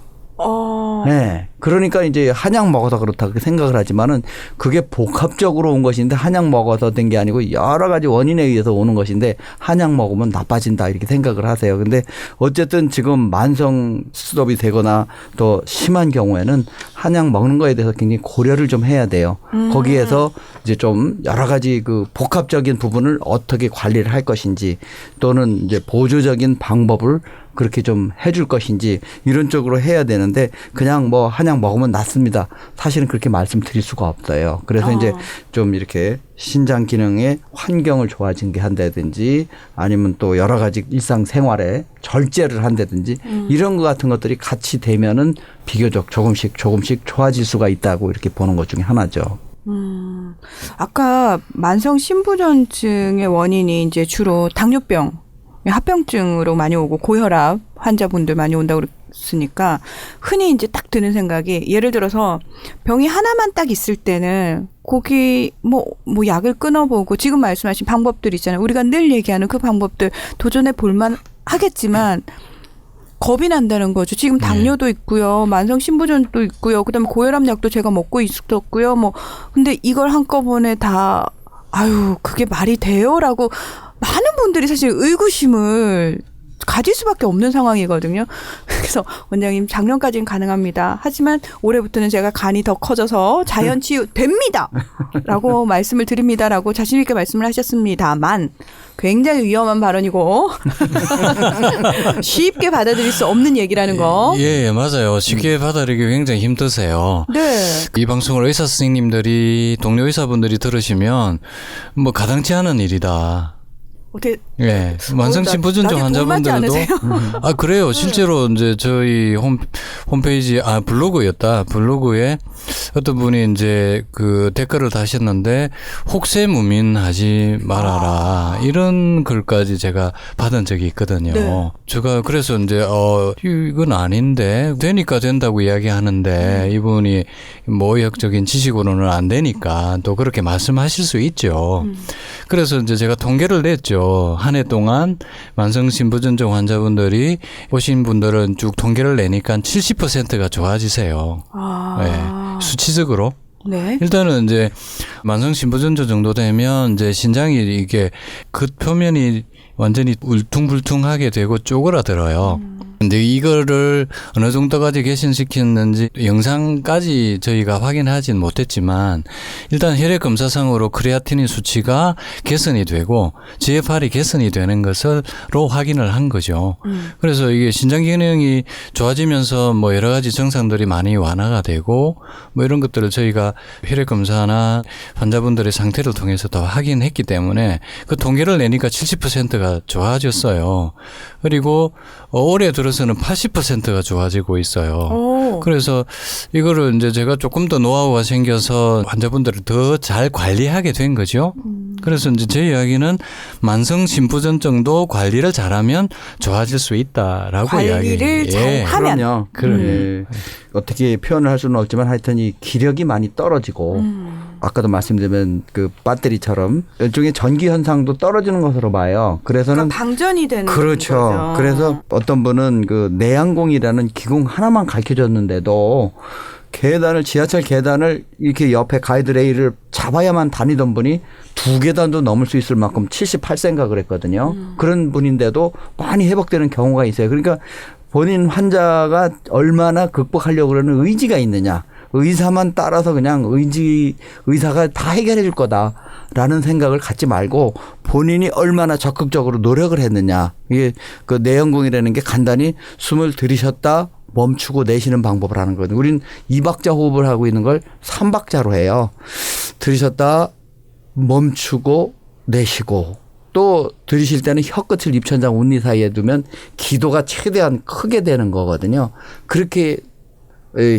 E: 네. 그러니까 이제 한약 먹어서 그렇다고 생각을 하지만은 그게 복합적으로 온 것인데 한약 먹어서 된 게 아니고 여러 가지 원인에 의해서 오는 것인데 한약 먹으면 나빠진다 이렇게 생각을 하세요. 근데 어쨌든 지금 만성 수업이 되거나 또 심한 경우에는 한약 먹는 거에 대해서 굉장히 고려를 좀 해야 돼요. 거기에서 이제 좀 여러 가지 그 복합적인 부분을 어떻게 관리를 할 것인지 또는 이제 보조적인 방법을 그렇게 좀 해줄 것인지 이런 쪽으로 해야 되는데 그냥 뭐 한약 먹으면 낫습니다. 사실은 그렇게 말씀드릴 수가 없어요. 그래서 이제 좀 이렇게 신장 기능의 환경을 좋아지게 한다든지 아니면 또 여러 가지 일상생활에 절제를 한다든지 이런 것 같은 것들이 같이 되면은 비교적 조금씩 좋아질 수가 있다고 이렇게 보는 것 중에 하나죠.
C: 아까 만성 신부전증의 원인이 이제 주로 당뇨병, 합병증으로 많이 오고 고혈압 환자분들 많이 온다고 그랬으니까 흔히 이제 딱 드는 생각이 예를 들어서 병이 하나만 딱 있을 때는 거기 뭐 약을 끊어보고 지금 말씀하신 방법들 있잖아요. 우리가 늘 얘기하는 그 방법들 도전해 볼만 하겠지만 겁이 난다는 거죠. 지금 당뇨도 있고요. 만성 신부전도 있고요. 그다음에 고혈압 약도 제가 먹고 있었고요. 근데 이걸 한꺼번에 다 그게 말이 돼요라고 많은 분들이 사실 의구심을 가질 수밖에 없는 상황이거든요. 그래서 원장님 작년까지는 가능합니다. 하지만 올해부터는 제가 간이 더 커져서 자연 치유 됩니다. 라고 말씀을 드립니다라고 자신 있게 말씀을 하셨습니다만 굉장히 위험한 발언이고 쉽게 받아들일 수 없는 얘기라는 거.
D: 예, 맞아요. 쉽게 받아들이기 굉장히 힘드세요.
C: 네.
D: 이 방송을 의사 선생님들이 동료 의사분들이 들으시면 뭐 가당치 않은 일이다.
C: 어떻게
D: 예, 만성 신부전증 환자분들도 그래요. 실제로 이제 저희 홈페이지 블로그에 어떤 분이 이제 그 댓글을 다셨는데 혹세 무민하지 말아라 이런 글까지 제가 받은 적이 있거든요.
C: 네.
D: 제가 그래서 이제 이건 아닌데 되니까 된다고 이야기하는데 이분이 뭐 의학적인 지식으로는 안 되니까 또 그렇게 말씀하실 수 있죠. 그래서 이제 제가 통계를 냈죠. 한 해 동안 만성 신부전증 환자분들이 오신 분들은 쭉 통계를 내니까 70%가 좋아지세요. 네, 수치적으로.
C: 네.
D: 일단은 이제 만성 신부전증 정도 되면 이제 신장이 이게 그 표면이 완전히 울퉁불퉁하게 되고 쪼그라들어요. 근데 이거를 어느 정도까지 개선시켰는지 영상까지 저희가 확인하진 못했지만 일단 혈액 검사상으로 크레아티닌 수치가 개선이 되고 GFR이 개선이 되는 것으로 확인을 한 거죠. 그래서 이게 신장 기능이 좋아지면서 뭐 여러 가지 증상들이 많이 완화가 되고 뭐 이런 것들을 저희가 혈액 검사나 환자분들의 상태를 통해서 다 확인했기 때문에 그 통계를 내니까 70%가 좋아졌어요. 그리고 올해 들어서는 80%가 좋아지고 있어요. 그래서 이거를 이제 제가 조금 더 노하우가 생겨서 환자분들을 더 잘 관리하게 된 거죠. 그래서 이제 제 이야기는 만성 신부전증도 관리를 잘하면 좋아질 수 있다라고
C: 관리를 잘 하면.
E: 그럼요. 예. 어떻게 표현을 할 수는 없지만 하여튼 이 기력이 많이 떨어지고 아까도 말씀드린 그 배터리처럼 일종의 전기 현상도 떨어지는 것으로 봐요. 그래서는
C: 방전이 되는
E: 그렇죠.
C: 거죠.
E: 그래서 어떤 분은 그 내양공이라는 기공 하나만 가르쳐줬는데도 지하철 계단을 이렇게 옆에 가이드레일을 잡아야만 다니던 분이 2계단도 넘을 수 있을 만큼 78세인가 그랬거든요. 그런 분인데도 많이 회복되는 경우가 있어요. 그러니까 본인 환자가 얼마나 극복하려고 그러는 의지가 있느냐. 의사만 따라서 그냥 의사가 다 해결해 줄 거다라는 생각을 갖지 말고 본인이 얼마나 적극적으로 노력을 했느냐. 이게 그 내연공이라는 게 간단히 숨을 들이셨다 멈추고 내쉬는 방법을 하는 거거든요. 우린 2박자 호흡을 하고 있는 걸 3박자로 해요. 들이셨다 멈추고 내쉬고 또 들이실 때는 혀끝을 입천장 운니 사이에 두면 기도가 최대한 크게 되는 거거든요. 그렇게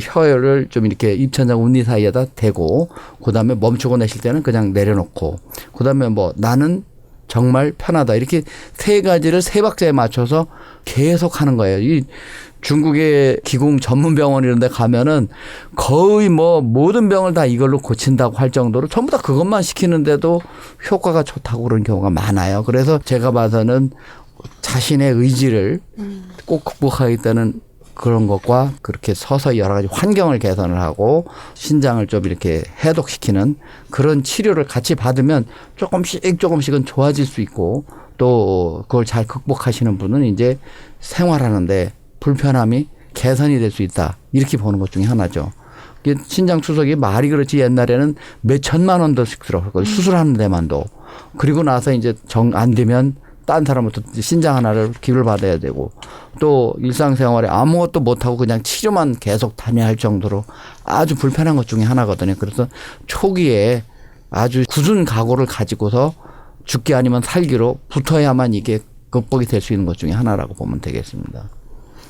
E: 혀를 좀 이렇게 입천장 운니 사이에다 대고 그다음에 멈추고 내쉴 때는 그냥 내려놓고 그다음에 뭐 나는 정말 편하다. 이렇게 세 가지를 세 박자에 맞춰서 계속 하는 거예요. 이 중국의 기공 전문 병원 이런 데 가면은 거의 뭐 모든 병을 다 이걸로 고친다고 할 정도로 전부 다 그것만 시키는데도 효과가 좋다고 그런 경우가 많아요. 그래서 제가 봐서는 자신의 의지를 꼭 극복하겠다는 그런 것과 그렇게 서서히 여러 가지 환경을 개선을 하고 신장을 좀 이렇게 해독시키는 그런 치료를 같이 받으면 조금씩은 좋아질 수 있고 또 그걸 잘 극복하시는 분은 이제 생활하는데 불편함이 개선이 될 수 있다. 이렇게 보는 것 중에 하나죠. 신장 투석이 말이 그렇지 옛날에는 몇 천만 원 더씩 들어갔거든요. 수술하는 데만도. 그리고 나서 이제 정 안 되면 딴 사람부터 신장 하나를 기부를 받아야 되고 또 일상생활에 아무것도 못하고 그냥 치료만 계속 다녀야 할 정도로 아주 불편한 것 중에 하나거든요. 그래서 초기에 아주 굳은 각오를 가지고서 죽기 아니면 살기로 붙어야만 이게 극복이 될 수 있는 것 중에 하나라고 보면 되겠습니다.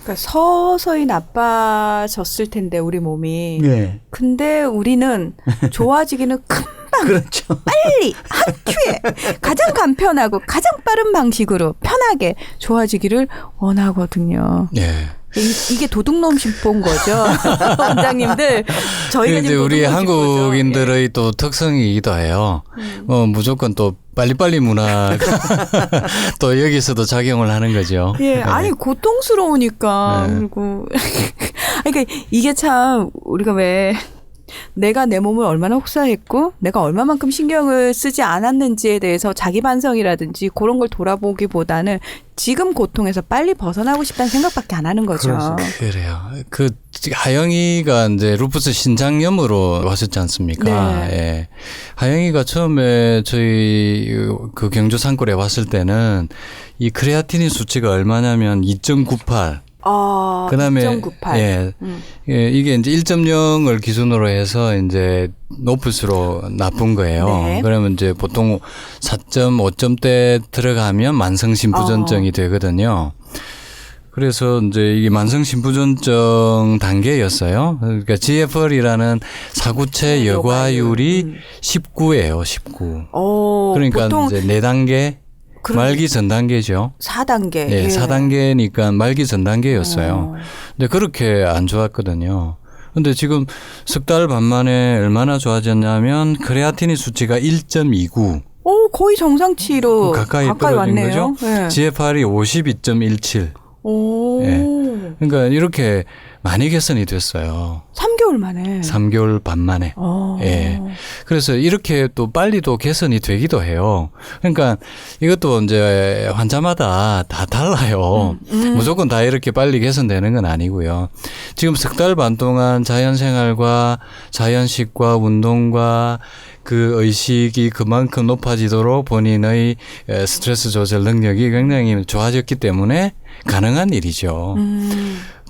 C: 그러니까 서서히 나빠졌을 텐데 우리 몸이.
E: 네.
C: 근데 우리는 좋아지기는 금방
E: 그렇죠.
C: 빨리 한 큐에 가장 간편하고 가장 빠른 방식으로 편하게 좋아지기를 원하거든요.
D: 예.
C: 이게 도둑놈 심보인 거죠. 원장님들 저희가
D: 이제
C: 지금
D: 우리
C: 도둑놈
D: 한국인들의 또 특성이기도 해요. 무조건 또 빨리빨리 문화 또 여기서도 작용을 하는 거죠.
C: 예,
D: 네.
C: 아니 고통스러우니까
D: 네.
C: 그리고 그러니까 이게 참 우리가 왜 내가 내 몸을 얼마나 혹사했고 내가 얼마만큼 신경을 쓰지 않았는지에 대해서 자기 반성이라든지 그런 걸 돌아보기보다는 지금 고통에서 빨리 벗어나고 싶다는 생각밖에 안 하는 거죠.
D: 그래요. 그 하영이가 이제 루푸스 신장염으로 왔었지 않습니까?
C: 네.
D: 예. 하영이가 처음에 저희 그 경주 산골에 왔을 때는 이 크레아티닌 수치가 얼마냐면 2.98. 그다음에
C: 2.98.
D: 예. 예, 이게 이제 1.0을 기준으로 해서 이제 높을수록 나쁜 거예요.
C: 네.
D: 그러면 이제 보통 4.5점대 들어가면 만성심부전증이 되거든요. 그래서 이제 이게 만성심부전증 단계였어요. 그러니까 GFR이라는 사구체 여과율이 19예요, 19. 그러니까
C: 보통
D: 이제 4단계 말기 전 단계죠.
C: 4단계.
D: 네,
C: 예.
D: 4단계니까 말기 전 단계였어요. 근데 그렇게 안 좋았거든요. 근데 지금 석 달 반 만에 얼마나 좋아졌냐면 크레아틴인 수치가 1.29.
C: 거의 정상치로
D: 가까이 떨어진
C: 왔네요.
D: 거죠.
C: 네.
D: GFR이 52.17.
C: 오.
D: 예. 그러니까 이렇게 많이 개선이 됐어요.
C: 3개월 만에.
D: 3개월 반 만에. 예. 그래서 이렇게 또 빨리 또 개선이 되기도 해요. 그러니까 이것도 이제 환자마다 다 달라요. 무조건 다 이렇게 빨리 개선되는 건 아니고요. 지금 석 달 반 동안 자연생활과 자연식과 운동과 그 의식이 그만큼 높아지도록 본인의 스트레스 조절 능력이 굉장히 좋아졌기 때문에 가능한 일이죠.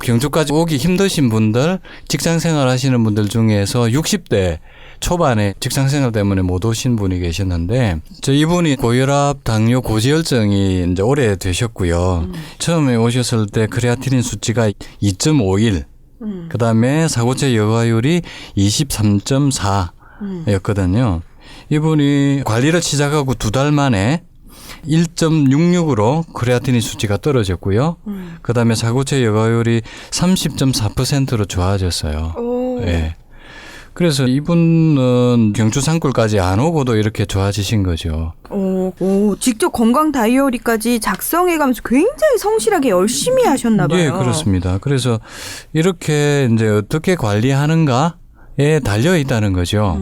D: 경주까지 오기 힘드신 분들, 직장생활 하시는 분들 중에서 60대 초반에 직장생활 때문에 못 오신 분이 계셨는데 이분이 고혈압, 당뇨, 고지혈증이 이제 오래 되셨고요. 처음에 오셨을 때 크레아티닌 수치가 2.51, 그다음에 사고체 여과율이 23.4였거든요. 이분이 관리를 시작하고 2달 만에 1.66으로 크레아티닌 수치가 떨어졌고요. 그다음에 사고체 여과율이 30.4%로 좋아졌어요. 예. 그래서 이분은 경주 산골까지 안 오고도 이렇게 좋아지신 거죠.
C: 직접 건강 다이어리까지 작성해가면서 굉장히 성실하게 열심히 하셨나 봐요.
D: 예, 그렇습니다. 그래서 이렇게 이제 어떻게 관리하는가에 달려 있다는 거죠.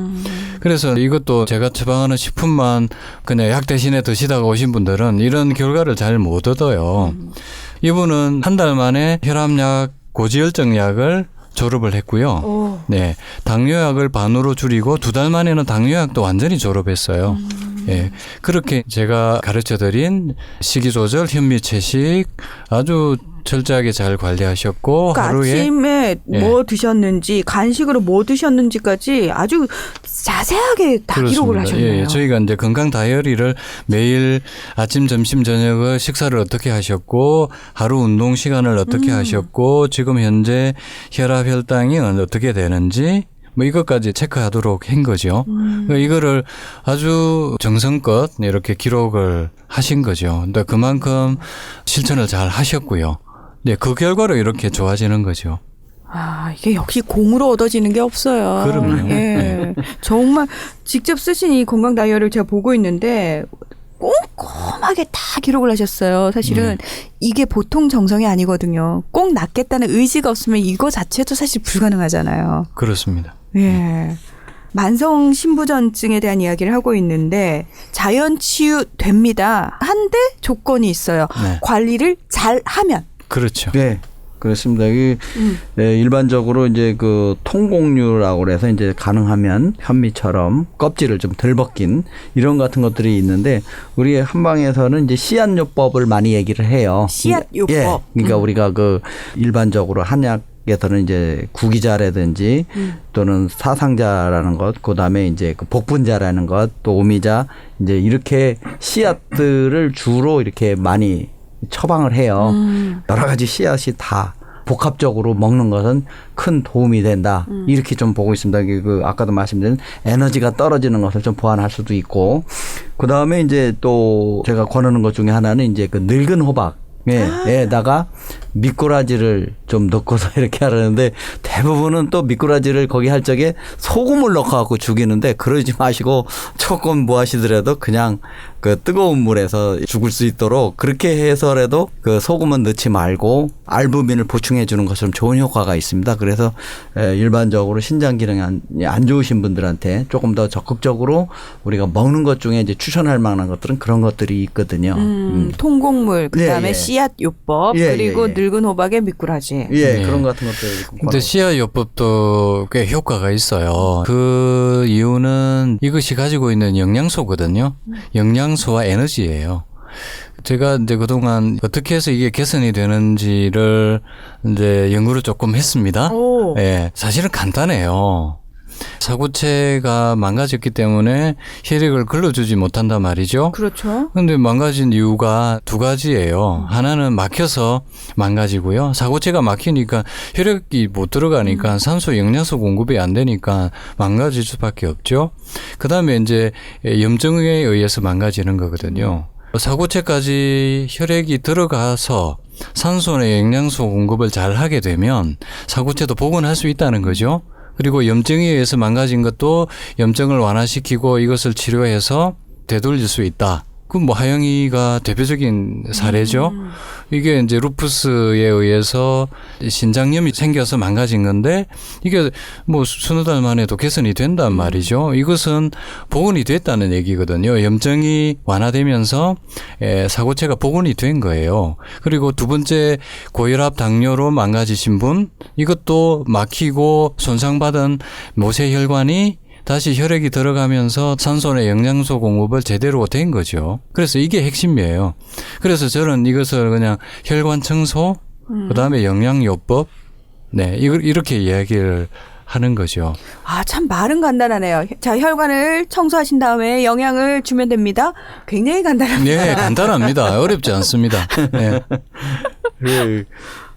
D: 그래서 이것도 제가 처방하는 식품만 그냥 약 대신에 드시다가 오신 분들은 이런 결과를 잘 못 얻어요. 이분은 한 달 만에 혈압약, 고지혈증 약을 졸업을 했고요. 네, 당뇨약을 반으로 줄이고 2달 만에는 당뇨약도 완전히 졸업했어요. 예, 그렇게 제가 가르쳐드린 식이조절, 현미채식 아주 철저하게 잘 관리하셨고
C: 그러니까
D: 하루에
C: 아침에
D: 예.
C: 뭐 드셨는지 간식으로 뭐 드셨는지까지 아주 자세하게 다 기록을
D: 그렇습니다.
C: 하셨네요.
D: 예, 저희가 이제 건강 다이어리를 매일 아침, 점심, 저녁을 식사를 어떻게 하셨고 하루 운동 시간을 어떻게 하셨고 지금 현재 혈압, 혈당이 어떻게 되는지 뭐 이것까지 체크하도록 한 거죠. 그러니까 이거를 아주 정성껏 이렇게 기록을 하신 거죠. 근데 그만큼 실천을 잘 하셨고요. 네, 그 결과로 이렇게 좋아지는 거죠.
C: 아, 이게 역시 공으로 얻어지는 게 없어요.
D: 그럼요.
C: 예. 정말 직접 쓰신 이 건강 다이어리를 제가 보고 있는데 꼼꼼하게 다 기록을 하셨어요. 사실은 이게 보통 정성이 아니거든요. 꼭 낫겠다는 의지가 없으면 이거 자체도 사실 불가능하잖아요.
D: 그렇습니다.
C: 예. 만성 신부전증에 대한 이야기를 하고 있는데 자연 치유 됩니다. 한데 조건이 있어요.
D: 네.
C: 관리를 잘 하면.
D: 그렇죠.
E: 네. 그렇습니다. 네, 일반적으로 이제 그 통곡류라고 그래서 이제 가능하면 현미처럼 껍질을 좀 덜 벗긴 이런 같은 것들이 있는데 우리 한방에서는 이제 씨앗요법을 많이 얘기를 해요.
C: 씨앗요법.
E: 예. 그러니까 우리가 그 일반적으로 한약에서는 이제 구기자라든지 또는 사상자라는 것, 그다음에 이제 그 복분자라는 것, 또 오미자 이제 이렇게 씨앗들을 주로 이렇게 많이 처방을 해요. 여러 가지 씨앗이 다 복합적으로 먹는 것은 큰 도움이 된다. 이렇게 좀 보고 있습니다. 그 아까도 말씀드린 에너지가 떨어지는 것을 좀 보완할 수도 있고, 그 다음에 이제 또 제가 권하는 것 중에 하나는 이제 그 늙은 호박에다가 미꾸라지를 좀 넣고서 이렇게 하려는데 대부분은 또 미꾸라지를 거기 할 적에 소금을 넣고 죽이는데 그러지 마시고 조금 뭐 하시더라도 그냥 그 뜨거운 물에서 죽을 수 있도록 그렇게 해서라도 그 소금은 넣지 말고 알부민을 보충해 주는 것처럼 좋은 효과가 있습니다. 그래서 일반적으로 신장 기능이 안 좋으신 분들한테 조금 더 적극적으로 우리가 먹는 것 중에 이제 추천할 만한 것들은 그런 것들이 있거든요.
C: 통곡물, 그다음에
E: 예, 예.
C: 씨앗요법,
E: 예,
C: 그리고
E: 예, 예.
C: 늙은 호박에 미꾸라지.
E: 예,
D: 네.
E: 그런 같은 것들.
D: 근데 씨앗요법도 꽤 효과가 있어요. 그 이유는 이것이 가지고 있는 영양소거든요. 영양소와 에너지예요. 제가 이제 그동안 어떻게 해서 이게 개선이 되는지를 이제 연구를 조금 했습니다.
C: 오.
D: 예, 사실은 간단해요. 사구체가 망가졌기 때문에 혈액을 걸러주지 못한단 말이죠.
C: 그렇죠.
D: 근데 망가진 이유가 두 가지예요. 하나는 막혀서 망가지고요. 사구체가 막히니까 혈액이 못 들어가니까 산소 영양소 공급이 안 되니까 망가질 수밖에 없죠. 그다음에 이제 염증에 의해서 망가지는 거거든요. 사구체까지 혈액이 들어가서 산소나 영양소 공급을 잘 하게 되면 사구체도 복원할 수 있다는 거죠. 그리고 염증에 의해서 망가진 것도 염증을 완화시키고 이것을 치료해서 되돌릴 수 있다. 그 뭐 하영이가 대표적인 사례죠. 이게 이제 루푸스에 의해서 신장염이 생겨서 망가진 건데 이게 뭐 서너 달 만에도 개선이 된단 말이죠. 이것은 복원이 됐다는 얘기거든요. 염증이 완화되면서 사고체가 복원이 된 거예요. 그리고 두 번째 고혈압 당뇨로 망가지신 분 이것도 막히고 손상받은 모세혈관이 다시 혈액이 들어가면서 산소나 영양소 공급을 제대로 된 거죠. 그래서 이게 핵심이에요. 그래서 저는 이것을 그냥 혈관 청소, 그다음에 영양요법, 네, 이걸 이렇게 이야기를 하는 거죠.
C: 아, 참 말은 간단하네요. 자, 혈관을 청소하신 다음에 영양을 주면 됩니다. 굉장히 간단합니다.
D: 네, 간단합니다. 어렵지 않습니다. 네.
E: 그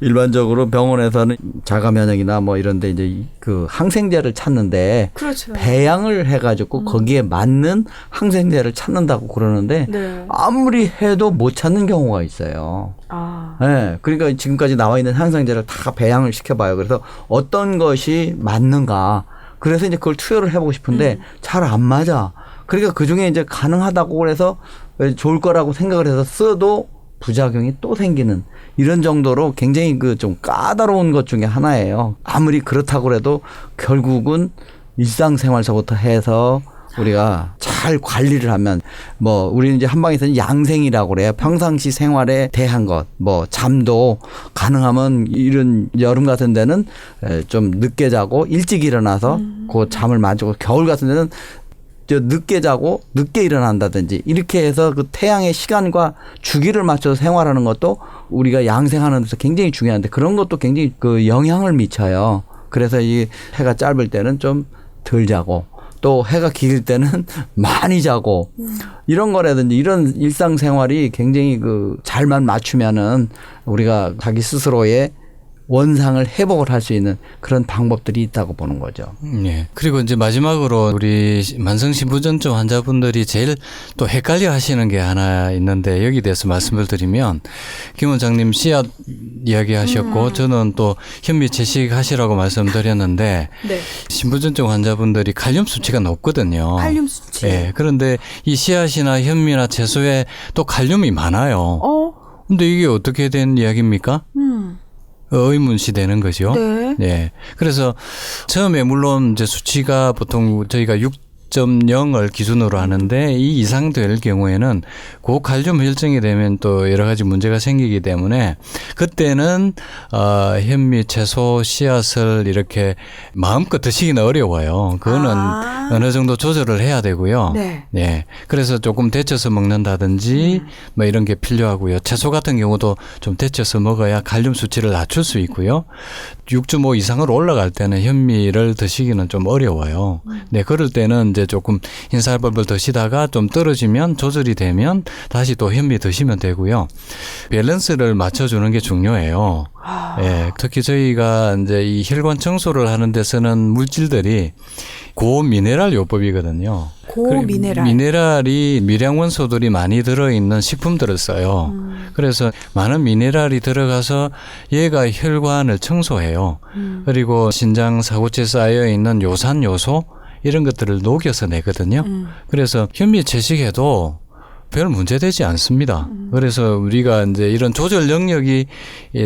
E: 일반적으로 병원에서는 자가 면역이나 뭐 이런데 이제 그 항생제를 찾는데
C: 그렇죠.
E: 배양을 해가지고 거기에 맞는 항생제를 찾는다고 그러는데
C: 네.
E: 아무리 해도 못 찾는 경우가 있어요.
C: 아.
E: 네, 그러니까 지금까지 나와 있는 항생제를 다 배양을 시켜봐요. 그래서 어떤 것이 맞는가. 그래서 이제 그걸 투여를 해보고 싶은데 잘 안 맞아. 그러니까 그 중에 이제 가능하다고 그래서 좋을 거라고 생각을 해서 써도 부작용이 또 생기는 이런 정도로 굉장히 그 좀 까다로운 것 중에 하나예요. 아무리 그렇다고 해도 결국은 일상생활서부터 해서 우리가 잘 관리를 하면 뭐 우리는 이제 한방에서는 양생이라고 그래요. 평상시 생활에 대한 것, 뭐 잠도 가능하면 이런 여름 같은 데는 좀 늦게 자고 일찍 일어나서 그 잠을 만지고 겨울 같은 데는 늦게 자고 늦게 일어난다든지 이렇게 해서 그 태양의 시간과 주기를 맞춰서 생활하는 것도 우리가 양생하는 데서 굉장히 중요한데 그런 것도 굉장히 그 영향을 미쳐요. 그래서 이 해가 짧을 때는 좀 덜 자고 또 해가 길 때는 많이 자고 이런 거라든지 이런 일상생활이 굉장히 그 잘만 맞추면은 우리가 자기 스스로의 원상을 회복을 할 수 있는 그런 방법들이 있다고 보는 거죠.
D: 예. 그리고 이제 마지막으로 우리 만성신부전증 환자분들이 제일 또 헷갈려 하시는 게 하나 있는데 여기 대해서 말씀을 드리면 김 원장님 씨앗 이야기 하셨고 저는 또 현미 채식 하시라고 말씀드렸는데
C: 네.
D: 신부전증 환자분들이 칼륨 수치가 높거든요.
C: 칼륨 수치.
D: 예. 그런데 이 씨앗이나 현미나 채소에 또 칼륨이 많아요. 근데 이게 어떻게 된 이야기입니까? 의문시 되는 거죠.
C: 네.
D: 예. 그래서 처음에 물론 이제 수치가 보통 저희가 6.0을 기준으로 하는데 이 이상 될 경우에는 고칼륨 혈증이 되면 또 여러 가지 문제가 생기기 때문에 그때는 현미, 채소, 씨앗을 이렇게 마음껏 드시기는 어려워요. 그거는 어느 정도 조절을 해야 되고요.
C: 네.
D: 예. 그래서 조금 데쳐서 먹는다든지 뭐 이런 게 필요하고요. 채소 같은 경우도 좀 데쳐서 먹어야 칼륨 수치를 낮출 수 있고요. 6.5 이상으로 올라갈 때는 현미를 드시기는 좀 어려워요. 네, 그럴 때는 이제 조금 흰쌀밥을 드시다가 좀 떨어지면 조절이 되면 다시 또 현미 드시면 되고요. 밸런스를 맞춰주는 게 중요해요. 예, 특히 저희가 이제 이 혈관 청소를 하는 데서는 물질들이 고미네랄 요법이거든요.
C: 고미네랄.
D: 미네랄이 미량 원소들이 많이 들어있는 식품들을 써요. 그래서 많은 미네랄이 들어가서 얘가 혈관을 청소해요. 그리고 신장 사구체에 쌓여 있는 요산 요소 이런 것들을 녹여서 내거든요. 그래서 현미 채식해도 별 문제되지 않습니다. 그래서 우리가 이제 이런 조절 영역이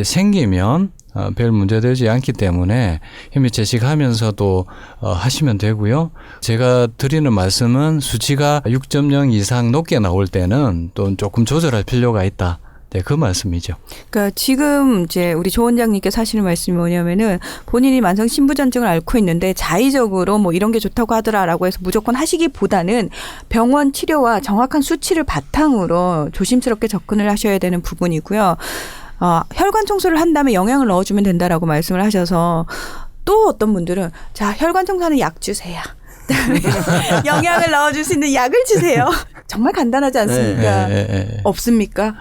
D: 생기면 별 문제되지 않기 때문에 현미 채식하면서도 하시면 되고요. 제가 드리는 말씀은 수치가 6.0 이상 높게 나올 때는 또 조금 조절할 필요가 있다. 네, 그 말씀이죠.
C: 그러니까 지금 이제 우리 조 원장님께서 하시는 말씀이 뭐냐면은 본인이 만성 신부전증을 앓고 있는데 자의적으로 뭐 이런 게 좋다고 하더라라고 해서 무조건 하시기보다는 병원 치료와 정확한 수치를 바탕으로 조심스럽게 접근을 하셔야 되는 부분이고요. 혈관 청소를 한 다음에 영양을 넣어주면 된다라고 말씀을 하셔서 또 어떤 분들은 자 혈관 청소하는 약 주세요. 영양을 넣어줄 수 있는 약을 주세요. 정말 간단하지 않습니까? 없습니까?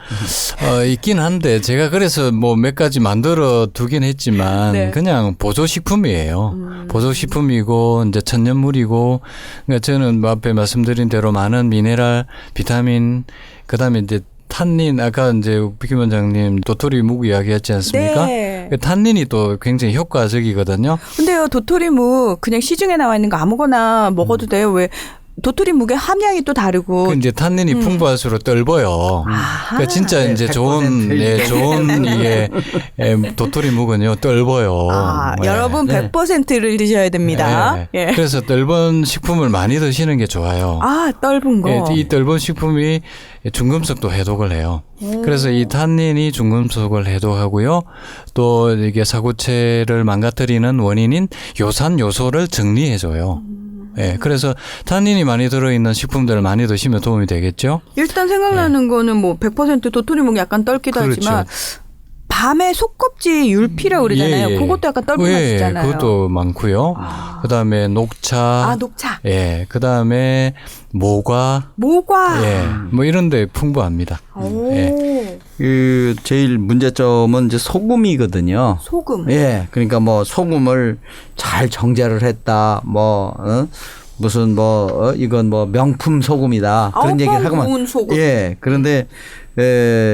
D: 있긴 한데 제가 그래서 뭐 몇 가지 만들어 두긴 했지만
C: 네.
D: 그냥 보조식품이에요. 보조식품이고 이제 천연물이고 그러니까 저는 뭐 앞에 말씀드린 대로 많은 미네랄, 비타민 그다음에 이제 탄닌 아까 이제 김 원장님 도토리 묵 이야기했지 않습니까?
C: 네.
D: 탄닌이 또 굉장히 효과적이거든요.
C: 근데요 도토리묵 그냥 시중에 나와 있는 거 아무거나 먹어도 돼요. 왜 도토리묵의 함량이 또 다르고.
D: 그 이제 탄닌이 풍부할수록 떫어요. 그러니까 진짜 이제 좋은 이게 도토리 묵은요 떫어요.
C: 여러분 100%를 드셔야 됩니다.
D: 예. 그래서 떫은 식품을 많이 드시는 게 좋아요.
C: 떫은 거.
D: 이 떫은 식품이 중금속도 해독을 해요. 그래서 이 탄닌이 중금속을 해독하고요. 또 이게 사구체를 망가뜨리는 원인인 요산 요소를 정리해줘요. 예, 그래서 탄닌이 많이 들어있는 식품들을 많이 드시면 도움이 되겠죠.
C: 일단 생각나는 거는 뭐 100% 도토리묵 약간 떫기도 하지만 밤에 속껍질 율피라고 그러잖아요. 그것도 약간 떫은 맛이잖아요.
D: 그것도 많고요. 그다음에 녹차.
C: 녹차.
D: 예, 그다음에 모과.
C: 예,
D: 뭐 이런 데 풍부합니다.
E: 예. 그 제일 문제점은 이제 소금이거든요.
C: 소금.
E: 예. 그러니까 뭐 소금을 잘 정제를 했다. 무슨 이건 뭐 명품 소금이다. 그런 얘기를 하고만.
C: 소금.
E: 예. 그런데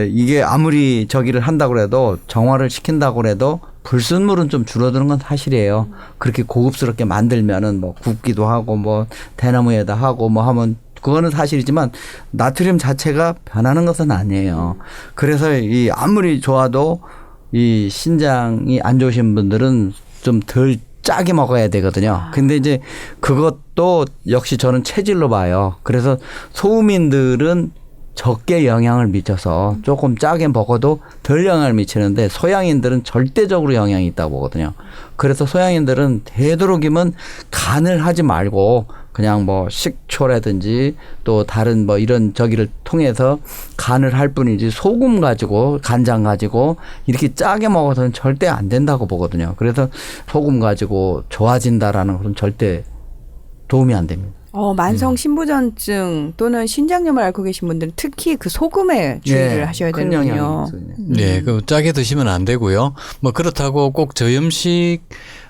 E: 이게 아무리 저기를 한다고 해도 정화를 시킨다고 해도 불순물은 좀 줄어드는 건 사실이에요. 그렇게 고급스럽게 만들면은 뭐 굽기도 하고 뭐 대나무에다 하고 뭐 하면 그거는 사실이지만 나트륨 자체가 변하는 것은 아니에요. 그래서 이 아무리 좋아도 이 신장이 안 좋으신 분들은 좀 덜 짜게 먹어야 되거든요. 근데 이제 그것도 역시 저는 체질로 봐요. 그래서 소음인들은 적게 영향을 미쳐서 조금 짜게 먹어도 덜 영향을 미치는데 소양인들은 절대적으로 영향이 있다고 보거든요. 그래서 소양인들은 되도록이면 간을 하지 말고 그냥 뭐 식초라든지 또 다른 뭐 이런 저기를 통해서 간을 할 뿐이지 소금 가지고 간장 가지고 이렇게 짜게 먹어서는 절대 안 된다고 보거든요. 그래서 소금 가지고 좋아진다라는 것은 절대 도움이 안 됩니다.
C: 만성 신부전증 또는 신장염을 앓고 계신 분들은 특히 그 소금에 주의를 하셔야
E: 큰
C: 되는군요.
E: 영향이 있어요.
D: 네, 그 짜게 드시면 안 되고요. 뭐 그렇다고 꼭 저염식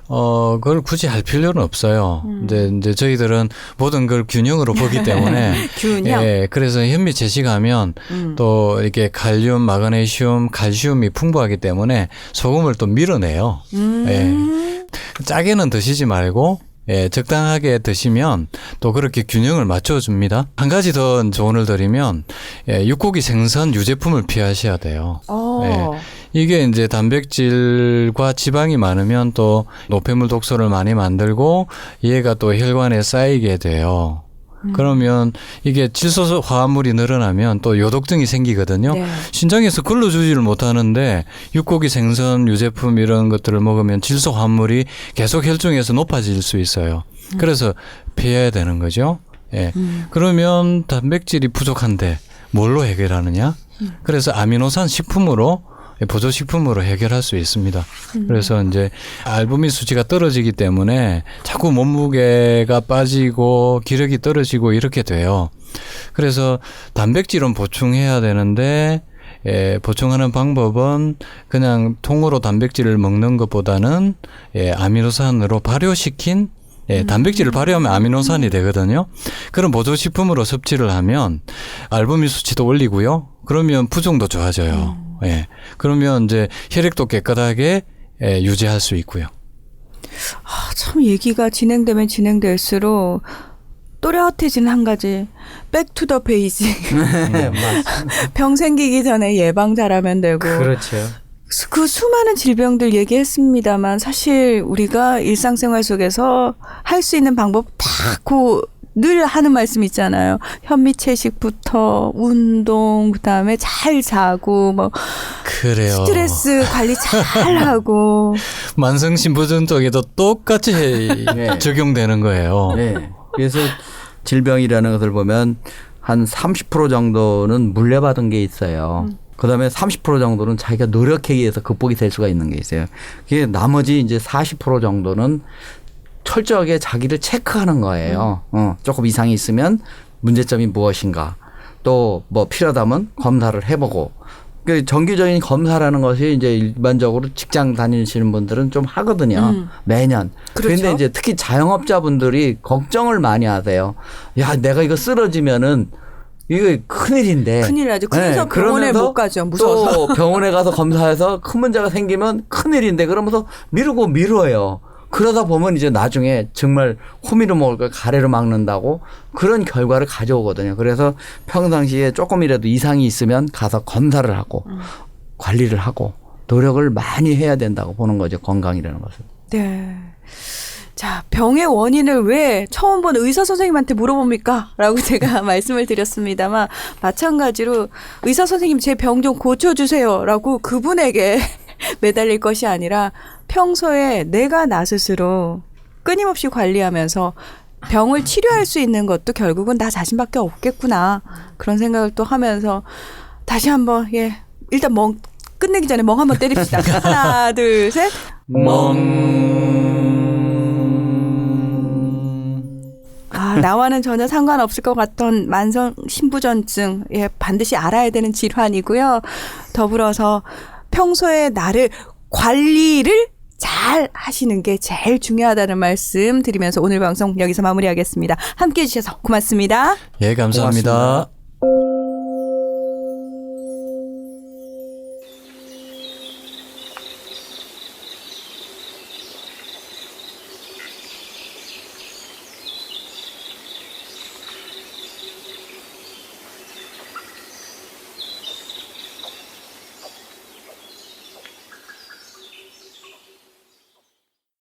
D: 그걸 굳이 할 필요는 없어요. 이제 저희들은 모든 걸 균형으로 보기 때문에
C: 균형.
D: 예, 그래서 현미 채식하면 또 이렇게 칼륨, 마그네슘, 칼슘이 풍부하기 때문에 소금을 또 밀어내요. 예. 짜게는 드시지 말고 예, 적당하게 드시면 또 그렇게 균형을 맞춰줍니다. 한 가지 더 조언을 드리면 육고기 생선 유제품을 피하셔야 돼요. 예. 이게 이제 단백질과 지방이 많으면 또 노폐물 독소를 많이 만들고 얘가 또 혈관에 쌓이게 돼요. 그러면 이게 질소 화합물이 늘어나면 또 요독증이 생기거든요.
C: 네.
D: 신장에서 걸러주지를 못하는데 육고기 생선 유제품 이런 것들을 먹으면 질소 화합물이 계속 혈중에서 높아질 수 있어요. 그래서 피해야 되는 거죠. 예. 그러면 단백질이 부족한데 뭘로 해결하느냐? 그래서 아미노산 식품으로 보조식품으로 해결할 수 있습니다. 그래서 이제 알부민 수치가 떨어지기 때문에 자꾸 몸무게가 빠지고 기력이 떨어지고 이렇게 돼요. 그래서 단백질은 보충해야 되는데 보충하는 방법은 그냥 통으로 단백질을 먹는 것보다는 아미노산으로 발효시킨 단백질을 발효하면 아미노산이 되거든요. 그런 보조식품으로 섭취를 하면 알부민 수치도 올리고요. 그러면 부종도 좋아져요. 예. 그러면 이제 혈액도 깨끗하게 유지할 수 있고요.
C: 참 얘기가 진행되면 진행될수록 또렷해지는 한 가지 백투더 베이직. 병 생기기 전에 예방 잘하면 되고.
E: 그렇죠.
C: 그 수많은 질병들 얘기했습니다만 사실 우리가 일상생활 속에서 할 수 있는 방법 늘 하는 말씀 있잖아요. 현미채식부터 운동, 그다음에 잘 자고 뭐
D: 그래요.
C: 스트레스 관리 잘 하고
D: 만성신부전 쪽에도 똑같이
E: 네.
D: 적용되는 거예요.
E: 네. 그래서 질병이라는 것을 보면 한 30% 정도는 물려받은 게 있어요. 그다음에 30% 정도는 자기가 노력에 의해서 극복이 될 수가 있는 게 있어요. 그게 나머지 이제 40% 정도는 철저하게 자기를 체크하는 거예요. 조금 이상이 있으면 문제점이 무엇인가. 또 뭐 필요하다면 검사를 해보고. 그 정기적인 검사라는 것이 이제 일반적으로 직장 다니시는 분들은 좀 하거든요. 매년.
C: 그렇죠.
E: 그런데 이제 특히 자영업자분들이 걱정을 많이 하세요. 야, 내가 이거 쓰러지면은 이거 큰일인데.
C: 큰일 나죠. 그래서 병원에
E: 그러면서
C: 못 가죠. 무서워서.
E: 또 병원에 가서 검사해서 큰 문제가 생기면 큰일인데 그러면서 미뤄요. 그러다 보면 이제 나중에 정말 호미로 먹을 걸 가래로 막는다고 그런 결과를 가져오거든요. 그래서 평상시에 조금이라도 이상이 있으면 가서 검사를 하고 관리를 하고 노력을 많이 해야 된다고 보는 거죠. 건강이라는 것은.
C: 네. 자, 병의 원인을 왜 처음 본 의사 선생님한테 물어봅니까? 라고 제가 말씀을 드렸습니다만 마찬가지로 의사 선생님 제 병 좀 고쳐주세요. 라고 그분에게 매달릴 것이 아니라 평소에 내가 나 스스로 끊임없이 관리하면서 병을 치료할 수 있는 것도 결국은 나 자신밖에 없겠구나. 그런 생각을 또 하면서 다시 한번 일단 끝내기 전에 멍 한번 때립시다. 하나, 둘, 셋. 나와는 전혀 상관없을 것 같던 만성 신부전증 반드시 알아야 되는 질환이고요. 더불어서 평소에 나를 관리를 잘 하시는 게 제일 중요하다는 말씀 드리면서 오늘 방송 여기서 마무리하겠습니다. 함께해 주셔서 고맙습니다.
D: 예, 감사합니다.
E: 고맙습니다.